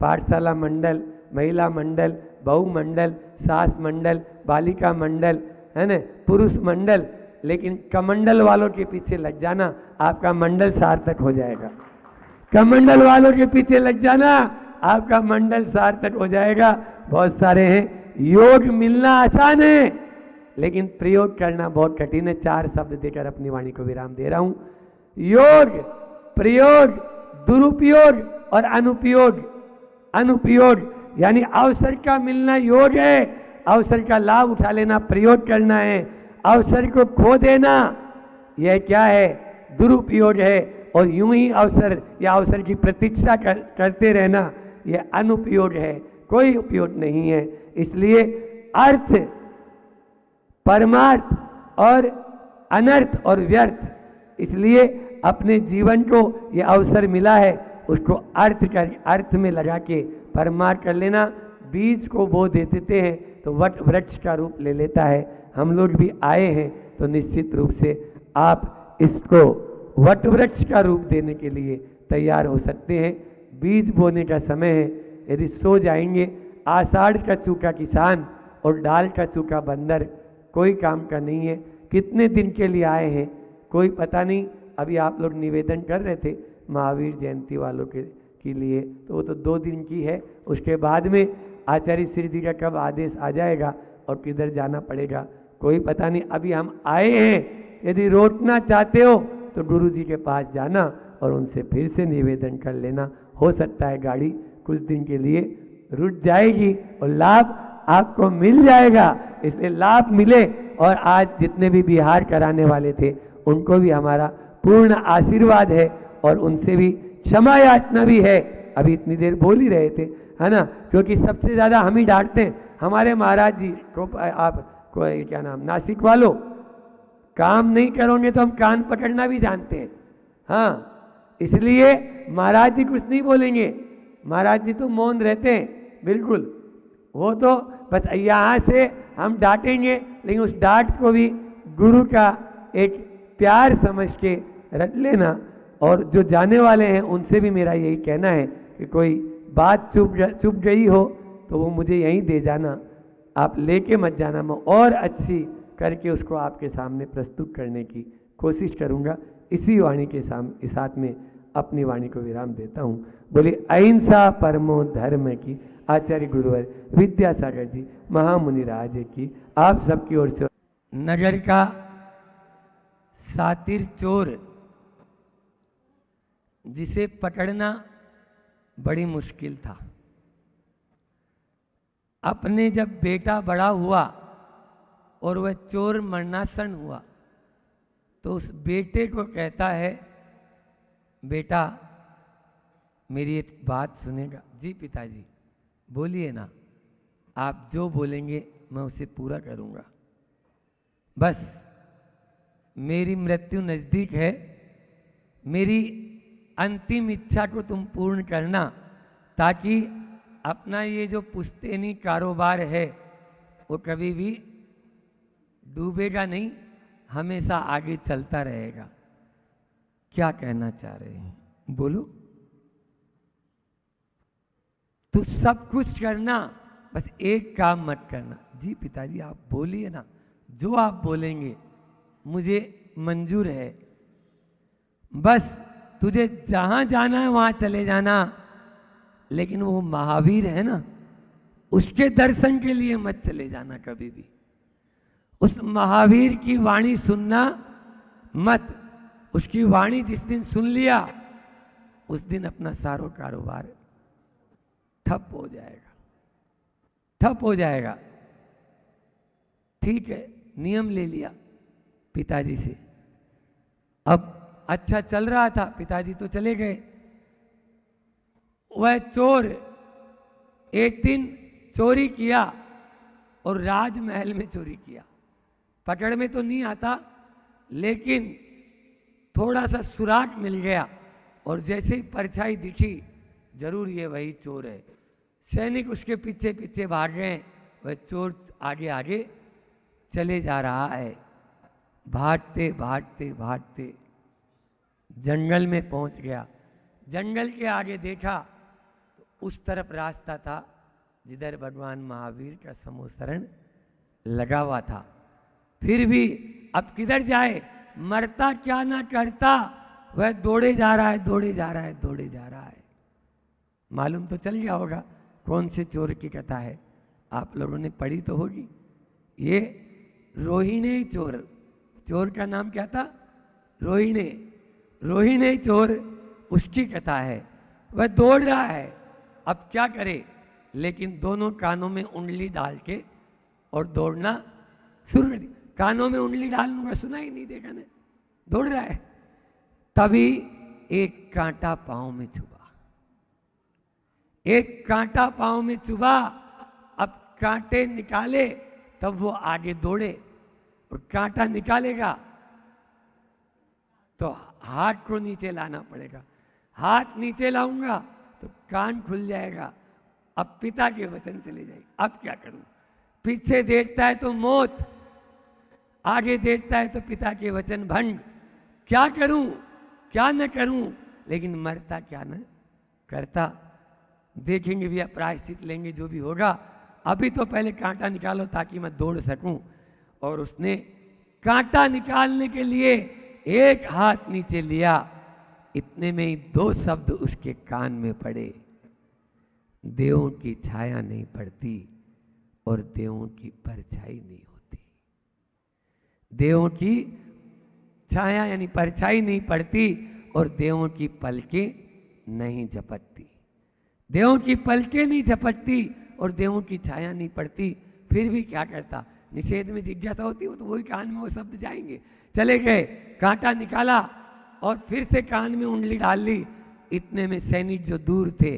पाठशाला मंडल, महिला मंडल, बहु मंडल, सास मंडल, बालिका मंडल, है ना, पुरुष मंडल, लेकिन कमंडल वालों के पीछे लग जाना, आपका मंडल सार्थक हो जाएगा। कमंडल वालों के पीछे लग जाना, आपका मंडल सार्थक हो जाएगा। बहुत सारे हैं। योग मिलना आसान है लेकिन प्रयोग करना बहुत कठिन है। 4 शब्द देकर अपनी वाणी को विराम दे रहा हूं। योग, प्रयोग, दुरुपयोग और अनुपयोग। अनुपयोग यानी अवसर का मिलना योग है, अवसर का लाभ उठा लेना प्रयोग करना है, अवसर को खो देना यह क्या है, दुरुपयोग है। और यूं ही अवसर या अवसर की प्रतीक्षा करते रहना यह अनुपयोग है, कोई उपयोग नहीं है। इसलिए अर्थ, परमार्थ और अनर्थ और व्यर्थ, इसलिए अपने जीवन को यह अवसर मिला है उसको अर्थ में लगा के परमार्थ कर लेना। बीज को बो दे देते हैं तो वट वृक्ष का रूप ले लेता है। हम लोग भी आए हैं तो निश्चित रूप से आप इसको वट वृक्ष का रूप देने के लिए तैयार हो सकते हैं। बीज बोने का समय है, यदि सो जाएंगे, आषाढ़ का चूका किसान और डाल का चूका बंदर, कोई काम का नहीं है। कितने दिन के लिए आए हैं कोई पता नहीं। अभी आप लोग निवेदन कर रहे थे महावीर जयंती वालों के लिए, तो वो तो 2 दिन की है, उसके बाद में आचार्य श्री जी का कब आदेश आ जाएगा और किधर जाना पड़ेगा कोई पता नहीं। अभी हम आए हैं, यदि रोकना चाहते हो तो गुरु जी के पास जाना और उनसे फिर से निवेदन कर लेना। हो सकता है गाड़ी कुछ दिन के लिए रुक जाएगी और लाभ आपको मिल जाएगा। इसलिए लाभ मिले। और आज जितने भी बिहार कराने वाले थे उनको भी हमारा पूर्ण आशीर्वाद है और उनसे भी क्षमा याचना भी है। अभी इतनी देर बोल ही रहे थे, है ना, क्योंकि सबसे ज़्यादा हम ही डांटते हैं। हमारे महाराज जी को आप क्या नाम, नासिक वालों, काम नहीं करोगे तो हम कान पकड़ना भी जानते हैं। हाँ, इसलिए महाराज जी कुछ नहीं बोलेंगे, महाराज जी तो मौन रहते हैं बिल्कुल। वो तो बस यहाँ से हम डांटेंगे, लेकिन उस डांट को भी गुरु का एक प्यार समझ के रख लेना। और जो जाने वाले हैं उनसे भी मेरा यही कहना है कि कोई बात चुप गई हो तो वो मुझे यहीं दे जाना, आप लेके मत जाना। मैं और अच्छी करके उसको आपके सामने प्रस्तुत करने की कोशिश करूँगा। इसी वाणी के साथ में अपनी वाणी को विराम देता हूँ। बोले अहिंसा परमो धर्म की आचार्य गुरुवर विद्यासागर जी महामुनि राज की आप सबकी ओर से। नगर का सातिर चोर जिसे पकड़ना बड़ी मुश्किल था, अपने जब बेटा बड़ा हुआ और वह चोर मरणासन हुआ तो उस बेटे को कहता है, बेटा मेरी एक बात सुनेगा? जी पिताजी बोलिए ना, आप जो बोलेंगे मैं उसे पूरा करूंगा। बस मेरी मृत्यु नज़दीक है, मेरी अंतिम इच्छा को तुम पूर्ण करना ताकि अपना ये जो पुश्तैनी कारोबार है वो कभी भी डूबेगा नहीं, हमेशा आगे चलता रहेगा। क्या कहना चाह रहे हैं बोलो? तो सब कुछ करना, बस एक काम मत करना। जी पिताजी आप बोलिए ना, जो आप बोलेंगे मुझे मंजूर है, बस तुझे जहां जाना है वहां चले जाना, लेकिन वो महावीर है ना, उसके दर्शन के लिए मत चले जाना कभी भी। उस महावीर की वाणी सुनना मत। उसकी वाणी जिस दिन सुन लिया उस दिन अपना सारा कारोबार ठप हो जाएगा, ठप हो जाएगा। ठीक है, नियम ले लिया पिताजी से। अब अच्छा चल रहा था, पिताजी तो चले गए। वह चोर एक दिन चोरी किया और राजमहल में चोरी किया। पकड़ में तो नहीं आता, लेकिन थोड़ा सा सुराग मिल गया और जैसे ही परछाई दिखी, जरूर ये वही चोर है। सैनिक उसके पीछे पीछे भाग गए। वह चोर आगे आगे चले जा रहा है। भागते भागते भागते जंगल में पहुंच गया। जंगल के आगे देखा तो उस तरफ रास्ता था जिधर भगवान महावीर का समोसरण लगा हुआ था। फिर भी अब किधर जाए, मरता क्या ना करता, वह दौड़े जा रहा है, दौड़े जा रहा है, दौड़े जा रहा है। मालूम तो चल गया होगा कौन से चोर की कथा है, आप लोगों ने पढ़ी तो होगी। ये रोहिणी चोर, चोर का नाम क्या था? रोहिणी। रोहिणी चोर, उसकी कथा है। वह दौड़ रहा है, अब क्या करे, लेकिन दोनों कानों में उंगली डाल के और दौड़ना शुरू कर दिया। कानों में उंगली डालूंगा, सुना ही नहीं, देखा ने, दौड़ रहा है। तभी एक कांटा पांव में चुभा, एक कांटा पांव में चुभा। अब कांटे निकाले तब वो आगे दौड़े, और कांटा निकालेगा तो हाथ को नीचे लाना पड़ेगा। हाथ नीचे लाऊंगा तो कान खुल जाएगा। अब पिता के वचन चले जाएंगे। अब क्या करूं? पीछे देखता है तो मौत, आगे देखता है तो पिता के वचन भंग। क्या करूं, क्या न करूं, लेकिन मरता क्या न करता। देखेंगे भैया, प्रायश्चित लेंगे जो भी होगा। अभी तो पहले कांटा निकालो ताकि मैं दौड़ सकूं। और उसने कांटा निकालने के लिए एक हाथ नीचे लिया, इतने में ही दो शब्द उसके कान में पड़े। देवों की छाया नहीं पड़ती और देवों की परछाई नहीं होती। देवों की छाया यानी परछाई नहीं पड़ती और देवों की पलकें नहीं झपटती। देवों की पलकें नहीं झपटती और देवों की छाया नहीं पड़ती। फिर भी क्या करता? निषेध में जिज्ञासा होती हो तो वही कान में वो शब्द जाएंगे। चले गए, कांटा निकाला और फिर से कान में उंगली डाल ली। इतने में सैनिक जो दूर थे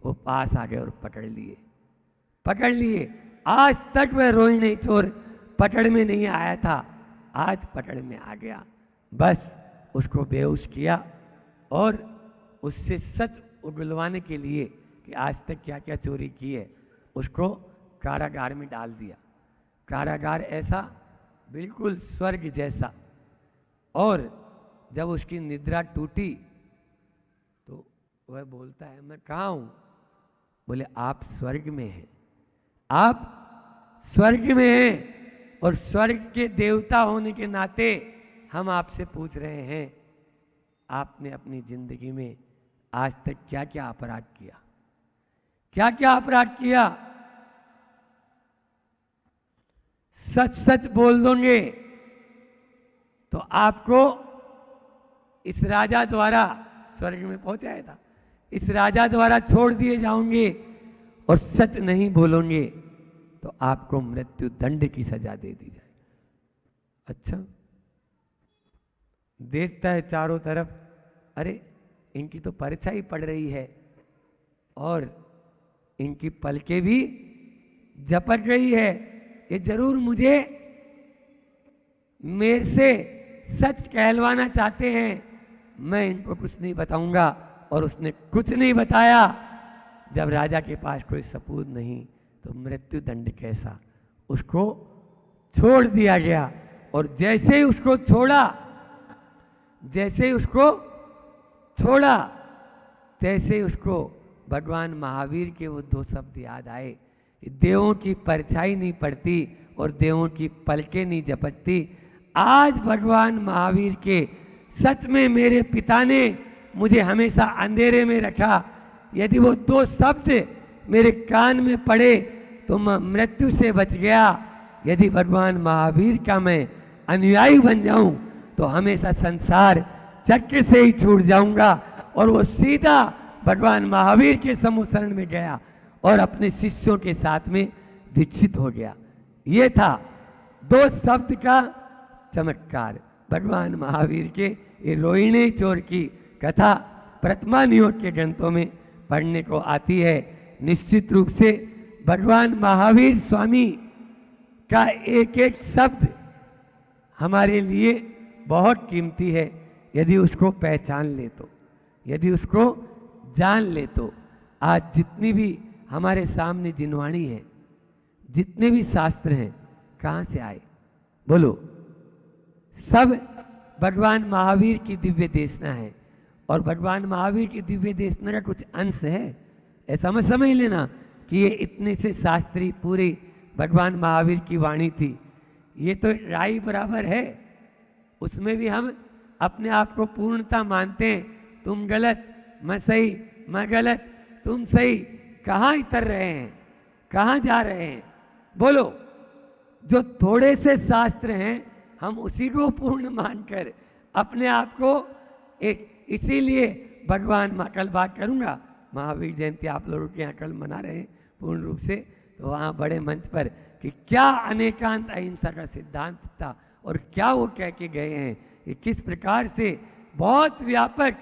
वो पास आ गए और पकड़ लिए, पकड़ लिए। आज तक वह रोहिणी चोर पकड़ में नहीं आया था, आज पकड़ में आ गया। बस उसको बेहोश किया और उससे सच उगलवाने के लिए कि आज तक क्या क्या चोरी की है, उसको कारागार में डाल दिया। कारागार ऐसा बिल्कुल स्वर्ग जैसा। और जब उसकी निद्रा टूटी तो वह बोलता है, मैं कहाँ हूँ? बोले, आप स्वर्ग में हैं, आप स्वर्ग में हैं। और स्वर्ग के देवता होने के नाते हम आपसे पूछ रहे हैं, आपने अपनी जिंदगी में आज तक क्या क्या अपराध किया, क्या क्या अपराध किया? सच सच बोल दोगे तो आपको इस राजा द्वारा स्वर्ग में पहुंचाया था, इस राजा द्वारा छोड़ दिए जाओगे। और सच नहीं बोलोगे तो आपको मृत्यु दंड की सजा दे दी जाए। अच्छा, देखता है चारों तरफ, अरे इनकी तो परछाई पड़ रही है और इनकी पलकें भी झपट रही है। ये जरूर मुझे मेरे से सच कहलवाना चाहते हैं। मैं इनको कुछ नहीं बताऊंगा। और उसने कुछ नहीं बताया। जब राजा के पास कोई सबूत नहीं तो मृत्यु दंड कैसा, उसको छोड़ दिया गया। और जैसे ही उसको छोड़ा, जैसे ही उसको छोड़ा, तैसे उसको भगवान महावीर के वो दो शब्द याद आए, देवों की परछाई नहीं पड़ती और देवों की पलकें नहीं झपकती। आज भगवान महावीर के सच में मेरे पिता ने मुझे हमेशा अंधेरे में रखा। यदि वो 2 शब्द मेरे कान में पड़े तो मैं मृत्यु से बच गया। यदि भगवान महावीर का मैं अनुयायी बन जाऊं तो हमेशा संसार चक्र से ही छूट जाऊंगा। और वो सीधा भगवान महावीर के समूह शरण में गया और अपने शिष्यों के साथ में दीक्षित हो गया। ये था 2 शब्द का चमत्कार। भगवान महावीर के ये रोहिणी चोर की कथा प्रथमा नियोग के ग्रंथों में पढ़ने को आती है। निश्चित रूप से भगवान महावीर स्वामी का एक एक शब्द हमारे लिए बहुत कीमती है। यदि उसको पहचान ले तो, यदि उसको जान ले तो। आज जितनी भी हमारे सामने जिनवाणी है, जितने भी शास्त्र हैं, कहाँ से आए बोलो? सब भगवान महावीर की दिव्य देशना है। और भगवान महावीर की दिव्य देशना का कुछ अंश है, ऐसा मत समझ लेना कि ये इतने से शास्त्री पूरी भगवान महावीर की वाणी थी। ये तो राई बराबर है, उसमें भी हम अपने आप को पूर्णता मानते हैं। तुम गलत, मैं सही, मैं गलत, तुम सही। कहाँ उतर रहे हैं, कहाँ जा रहे हैं बोलो? जो थोड़े से शास्त्र हैं हम उसी को पूर्ण मानकर अपने आप को एक, इसीलिए भगवान, कल बात करूंगा, महावीर जयंती आप लोगों के यहाँ कल मना रहे हैं पूर्ण रूप से, तो वहाँ बड़े मंच पर कि क्या अनेकांत अहिंसा का सिद्धांत था और क्या वो कह के गए हैं, कि किस प्रकार से बहुत व्यापक,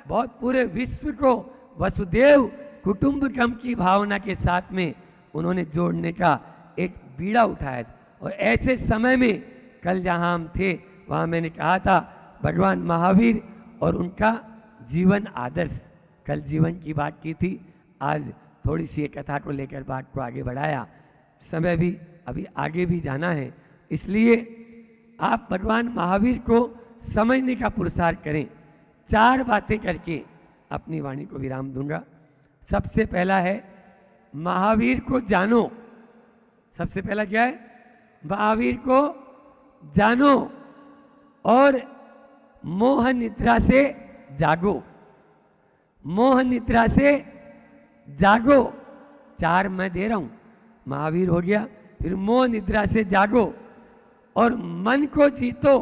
बहुत पूरे विश्व को वसुदेव कुटुंबकम की भावना के साथ में उन्होंने जोड़ने का एक बीड़ा उठाया था। और ऐसे समय में कल जहाँ हम थे वहाँ मैंने कहा था भगवान महावीर और उनका जीवन आदर्श, कल जीवन की बात की थी, आज थोड़ी सी एक कथा को लेकर बात को आगे बढ़ाया। समय भी अभी आगे भी जाना है, इसलिए आप भगवान महावीर को समझने का पुरुषार्थ करें। 4 बातें करके अपनी वाणी को विराम दूंगा। सबसे पहला है महावीर को जानो। सबसे पहला क्या है? महावीर को जानो और मोह निद्रा से जागो। मोह निद्रा से जागो। 4 मैं दे रहा हूं, महावीर हो गया, फिर मोह निद्रा से जागो और मन को जीतो।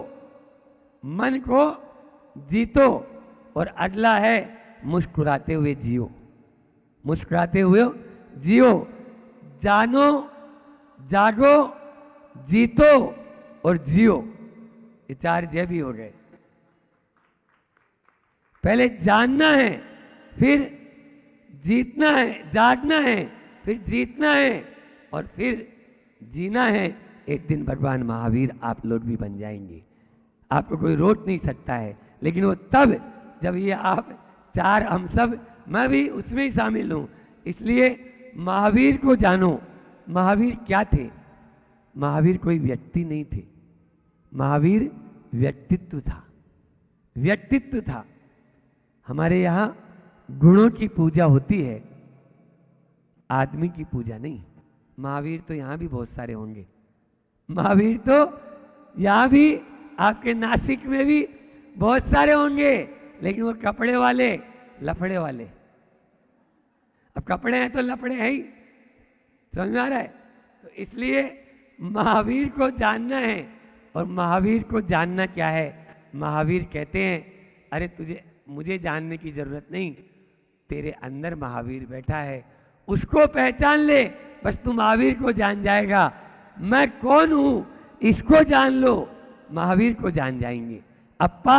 मन को जीतो। और अगला है मुस्कुराते हुए जियो। मुस्कुराते हुए जियो। जानो, जागो, जीतो और जियो। ये 4 जय भी हो गए। पहले जानना है, फिर जीतना है, जागना है, फिर जीतना है और फिर जीना है। एक दिन भगवान महावीर आप लोग भी बन जाएंगे। आपको कोई रोक नहीं सकता है, लेकिन वो तब जब ये आप 4 हम सब, मैं भी उसमें ही शामिल हूं। इसलिए महावीर को जानो। महावीर क्या थे? महावीर कोई व्यक्ति नहीं थे, महावीर व्यक्तित्व था। व्यक्तित्व था। हमारे यहाँ गुणों की पूजा होती है, आदमी की पूजा नहीं। महावीर तो यहाँ भी बहुत सारे होंगे। महावीर तो यहाँ भी, आपके नासिक में भी बहुत सारे होंगे, लेकिन वो कपड़े वाले, लफड़े वाले। अब कपड़े हैं तो लफड़े हैं ही, समझ में आ रहा है? तो इसलिए महावीर को जानना है। और महावीर को जानना क्या है? महावीर कहते हैं अरे तुझे, मुझे जानने की जरूरत नहीं, तेरे अंदर महावीर बैठा है, उसको पहचान ले, बस तू महावीर को जान जाएगा। मैं कौन हूं इसको जान लो, महावीर को जान जाएंगे। अप्पा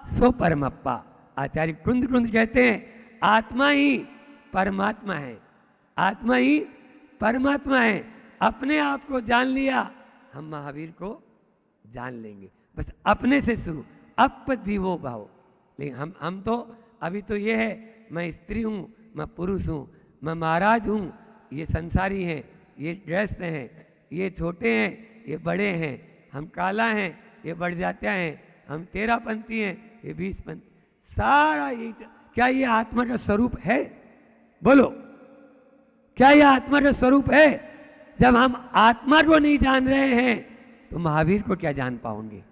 सो परमप्पा। आचार्य कुंद कुंद कहते हैं आत्मा ही परमात्मा है। आत्मा ही परमात्मा है। अपने आप को जान लिया, हम महावीर को जान लेंगे। बस अपने से शुरू, अप दिवो भाव। लेकिन हम तो अभी तो ये है, मैं स्त्री हूँ, मैं पुरुष हूँ, मैं महाराज हूँ, ये संसारी हैं, ये गृहस्थ हैं, ये छोटे हैं, ये बड़े हैं, हम काला हैं, ये बढ़ जाते हैं, हम 13 पंथी हैं, ये 20 पंथी। सारा ये, क्या ये आत्मा का स्वरूप है? बोलो, क्या ये आत्मा का स्वरूप है? जब हम आत्मा को नहीं जान रहे हैं तो महावीर को क्या जान पाओगे?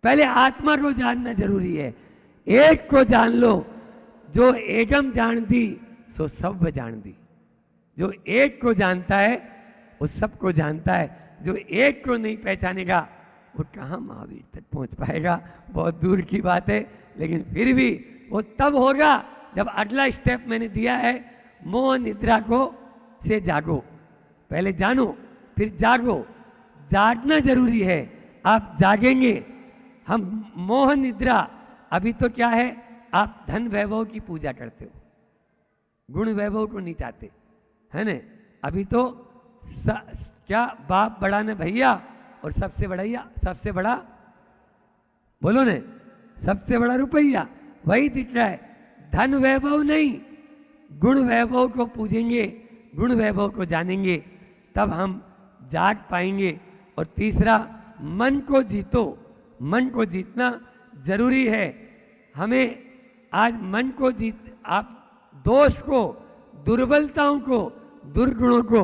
पहले आत्मा को जानना जरूरी है। एक को जान लो, जो एकम जान दी सो सब जान दी। जो एक को जानता है वो सबको जानता है, जो एक को नहीं पहचानेगा वो कहाँ महावीर तक पहुंच पाएगा? बहुत दूर की बात है, लेकिन फिर भी वो तब होगा जब अगला स्टेप मैंने दिया है, मोह निद्रा को से जागो। पहले जानो फिर जागो। जागना जरूरी है। आप जागेंगे। हम मोह निद्रा, अभी तो क्या है, आप धन वैभव की पूजा करते हो, गुण वैभव को नहीं चाहते, है ना? अभी तो क्या बाप बड़ा न भैया और सबसे बड़ा बोलो ने, सबसे बड़ा रुपया, वही दिख रहा है। धन वैभव नहीं, गुण वैभव को पूजेंगे, गुण वैभव को जानेंगे, तब हम जाग पाएंगे। और तीसरा, मन को जीतो। मन को जीतना जरूरी है। हमें आज मन को आप दोष को, दुर्बलताओं को, दुर्गुणों को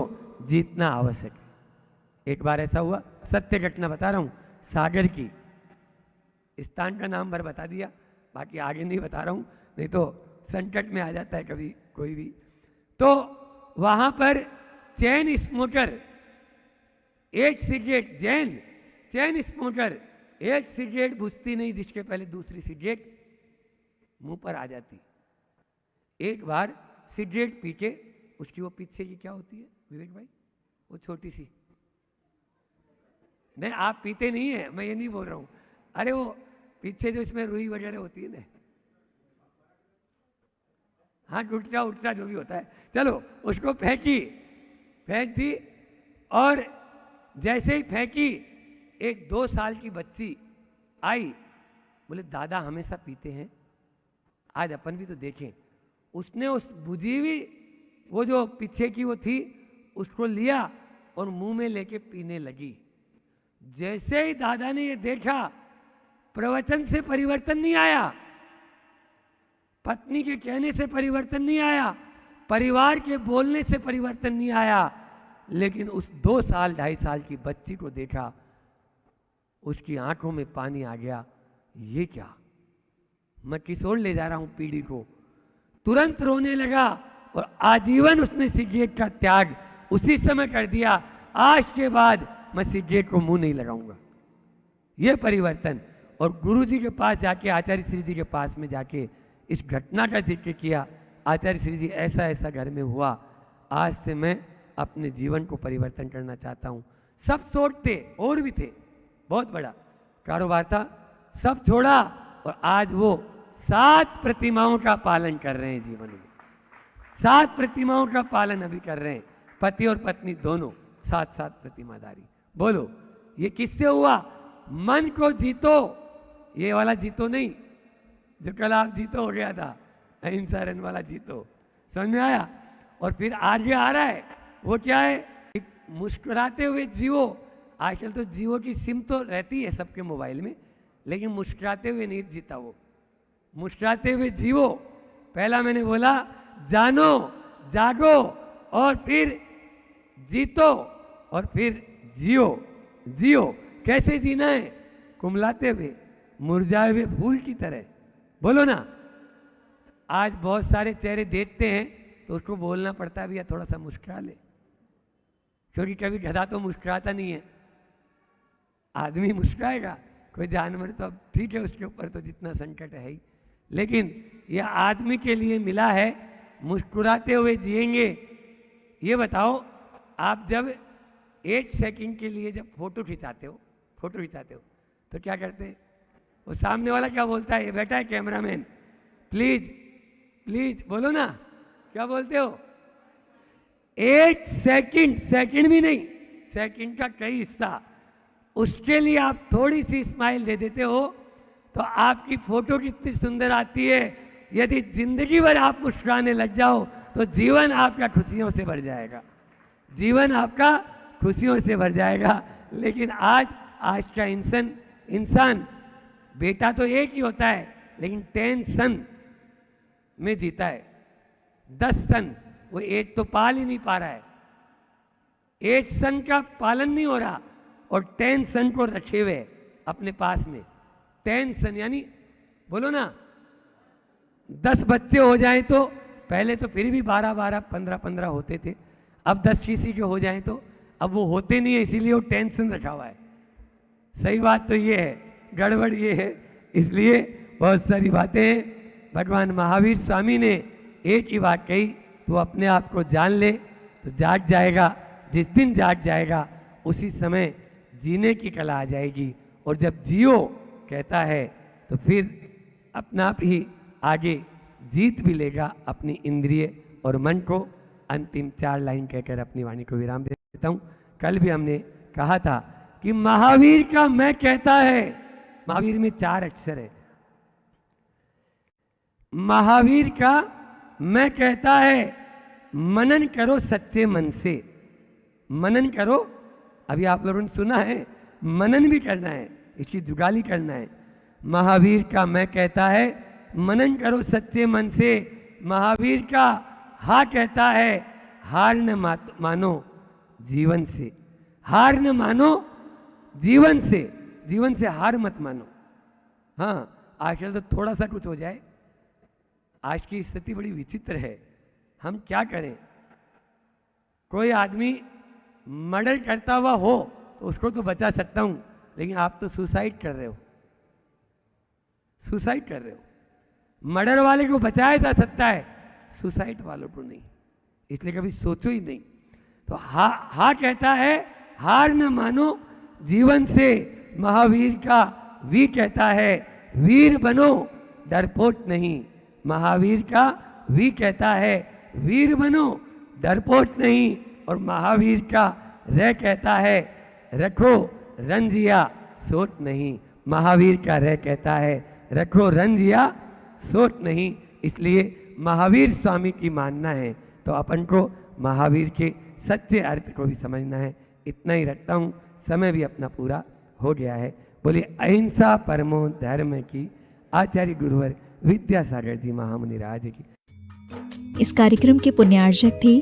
जीतना आवश्यक है। एक बार ऐसा हुआ, सत्य घटना बता रहा हूं, सागर की। स्थान का नाम भर बता दिया, बाकी आगे नहीं बता रहा हूं, नहीं तो संकट में आ जाता है कभी कोई भी। तो वहां पर चैन स्मोकर, एक सिगरेट, चैन स्मोकर, एक सिगरेट बुझती नहीं जिसके पहले दूसरी सिगरेट मुंह पर आ जाती। एक बार सिगरेट पी के, उसकी वो पीछे की क्या होती है विवेक भाई, वो छोटी सी, नहीं आप पीते नहीं है, मैं ये नहीं बोल रहा हूं, अरे वो पीछे जो इसमें रुई वगैरह होती है ना, हाँ टूटता उठता जो भी होता है, चलो उसको फेंक दी। और जैसे ही फेंकी, एक 2 साल की बच्ची आई, बोले दादा हमेशा पीते हैं, आज अपन भी तो देखें। उसने उस बुझी हुई वो जो पीछे की वो थी, उसको लिया और मुंह में लेके पीने लगी। जैसे ही दादा ने ये देखा, प्रवचन से परिवर्तन नहीं आया, पत्नी के कहने से परिवर्तन नहीं आया, परिवार के बोलने से परिवर्तन नहीं आया, लेकिन उस 2 साल 2.5 साल की बच्ची को देखा, उसकी आंखों में पानी आ गया। ये क्या, मैं किस ओर ले जा रहा हूं पीढ़ी को? तुरंत रोने लगा और आजीवन उसने सिगरेट का त्याग उसी समय कर दिया। आज के बाद मैं सिगरेट को मुंह नहीं लगाऊंगा। ये परिवर्तन। और गुरु जी के पास जाके, आचार्य श्री जी के पास में जाके इस घटना का जिक्र किया। आचार्य श्री जी, ऐसा ऐसा घर में हुआ, आज से मैं अपने जीवन को परिवर्तन करना चाहता हूं। सब छोड़ते, और भी थे, बहुत बड़ा कारोबार था, सब छोड़ा और आज वो 7 प्रतिमाओं का पालन कर रहे हैं जीवन में। 7 प्रतिमाओं का पालन अभी कर रहे हैं, पति और पत्नी दोनों 7 प्रतिमाधारी। बोलो ये किससे हुआ? मन को जीतो। ये वाला जीतो नहीं जो कल आप जीतो हो गया था, अहिंसा रन वाला जीतो, समझ में आया? और फिर आगे आ रहा है, वो क्या है? मुस्कुराते हुए जियो। आजकल तो जियो की सिम तो रहती है सबके मोबाइल में, लेकिन मुस्कुराते हुए नहीं जीता वो। मुस्कुराते हुए जियो। पहला मैंने बोला जानो, जागो और फिर जीतो और फिर जियो। कैसे जीना है? कुमलाते हुए, मुरझाए हुए फूल की तरह। बोलो ना। आज बहुत सारे चेहरे देखते हैं तो उसको बोलना पड़ता है भैया थोड़ा सा मुस्कुरा ले, क्योंकि कभी गधा तो मुस्कुराता नहीं है, आदमी मुस्कुराएगा। कोई जानवर तो अब ठीक है, उसके ऊपर तो जितना संकट है ही, लेकिन यह आदमी के लिए मिला है, मुस्कुराते हुए जिएंगे। ये बताओ, आप जब 1 सेकंड के लिए जब फोटो खिंचाते हो तो क्या करते हैं? वो सामने वाला क्या बोलता है? ये बेटा है कैमरामैन, प्लीज बोलो ना, क्या बोलते हो? 1 सेकंड भी नहीं, सेकंड का कई हिस्सा, उसके लिए आप थोड़ी सी स्माइल दे देते हो तो आपकी फोटो कितनी सुंदर आती है। यदि जिंदगी भर आप मुस्कुराने लग जाओ तो जीवन आपका खुशियों से भर जाएगा, जीवन आपका खुशियों से भर जाएगा। लेकिन आज का इंसान बेटा तो एक ही होता है, लेकिन 10 सन में जीता है, 10 सन। वो एक तो पाल ही नहीं पा रहा है। 8 सन का पालन नहीं हो रहा और 10 सन को रखे हुए अपने पास में। 10 सन यानी बोलो ना 10 बच्चे हो जाएं तो पहले तो फिर भी 12-12, 15-15 होते थे, अब 10 किसी के हो जाएं तो अब वो होते नहीं है, इसीलिए वो टेंशन रखा हुआ है। सही बात तो ये है, गड़बड़ ये है, इसलिए बहुत सारी बातें हैं। भगवान महावीर स्वामी ने एक ही बात कही, तो अपने आप को जान ले तो जाग जाएगा। जिस दिन जाग जाएगा उसी समय जीने की कला आ जाएगी, और जब जियो कहता है तो फिर अपना आप ही आगे जीत भी लेगा अपनी इंद्रिय और मन को। अंतिम 4 लाइन कहकर अपनी वाणी को विराम देता हूँ। कल भी हमने कहा था कि महावीर का मैं कहता है, महावीर में 4 अक्षर है। महावीर का मैं कहता है, मनन करो सच्चे मन से। मनन करो, अभी आप लोगों ने सुना है, मनन भी करना है, इसकी जुगाली करना है। महावीर का मैं कहता है, मनन करो सच्चे मन से। महावीर का हा कहता है, हार न मानो जीवन से। हार न मानो जीवन से, जीवन से हार मत मानो। हाँ, आजकल तो थोड़ा सा कुछ हो जाए, आज की स्थिति बड़ी विचित्र है, हम क्या करें। कोई आदमी मर्डर करता हुआ हो तो उसको तो बचा सकता हूं, लेकिन आप तो सुसाइड कर रहे हो, सुसाइड कर रहे हो। मर्डर वाले को बचाया जा सकता है, सुसाइड वालों को नहीं, इसलिए कभी सोचो ही नहीं। तो हा कहता है, हार न मानो जीवन से। महावीर का वी कहता है, वीर बनो डरपोक नहीं। महावीर का वी कहता है, वीर बनो डरपोक नहीं। और महावीर का रे कहता है, रखो रंजिया सोच नहीं। महावीर का रे कहता है, रखो रंजिया सोच नहीं। इसलिए महावीर स्वामी की मानना है तो अपन को महावीर के सच्चे अर्थ को भी समझना है। इतना ही रखता हूँ, समय भी अपना पूरा हो गया है। बोलिए अहिंसा परमो धर्म की। आचार्य गुरुवर विद्यासागर जी महामुनि राज की। इस कार्यक्रम के पुण्यार्जक थे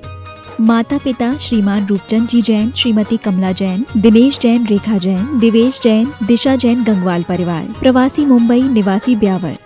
माता पिता श्रीमान रूपचंद जी जैन, श्रीमती कमला जैन, दिनेश जैन, रेखा जैन, दिवेश जैन, दिशा जैन, गंगवाल परिवार, प्रवासी मुंबई, निवासी ब्यावर।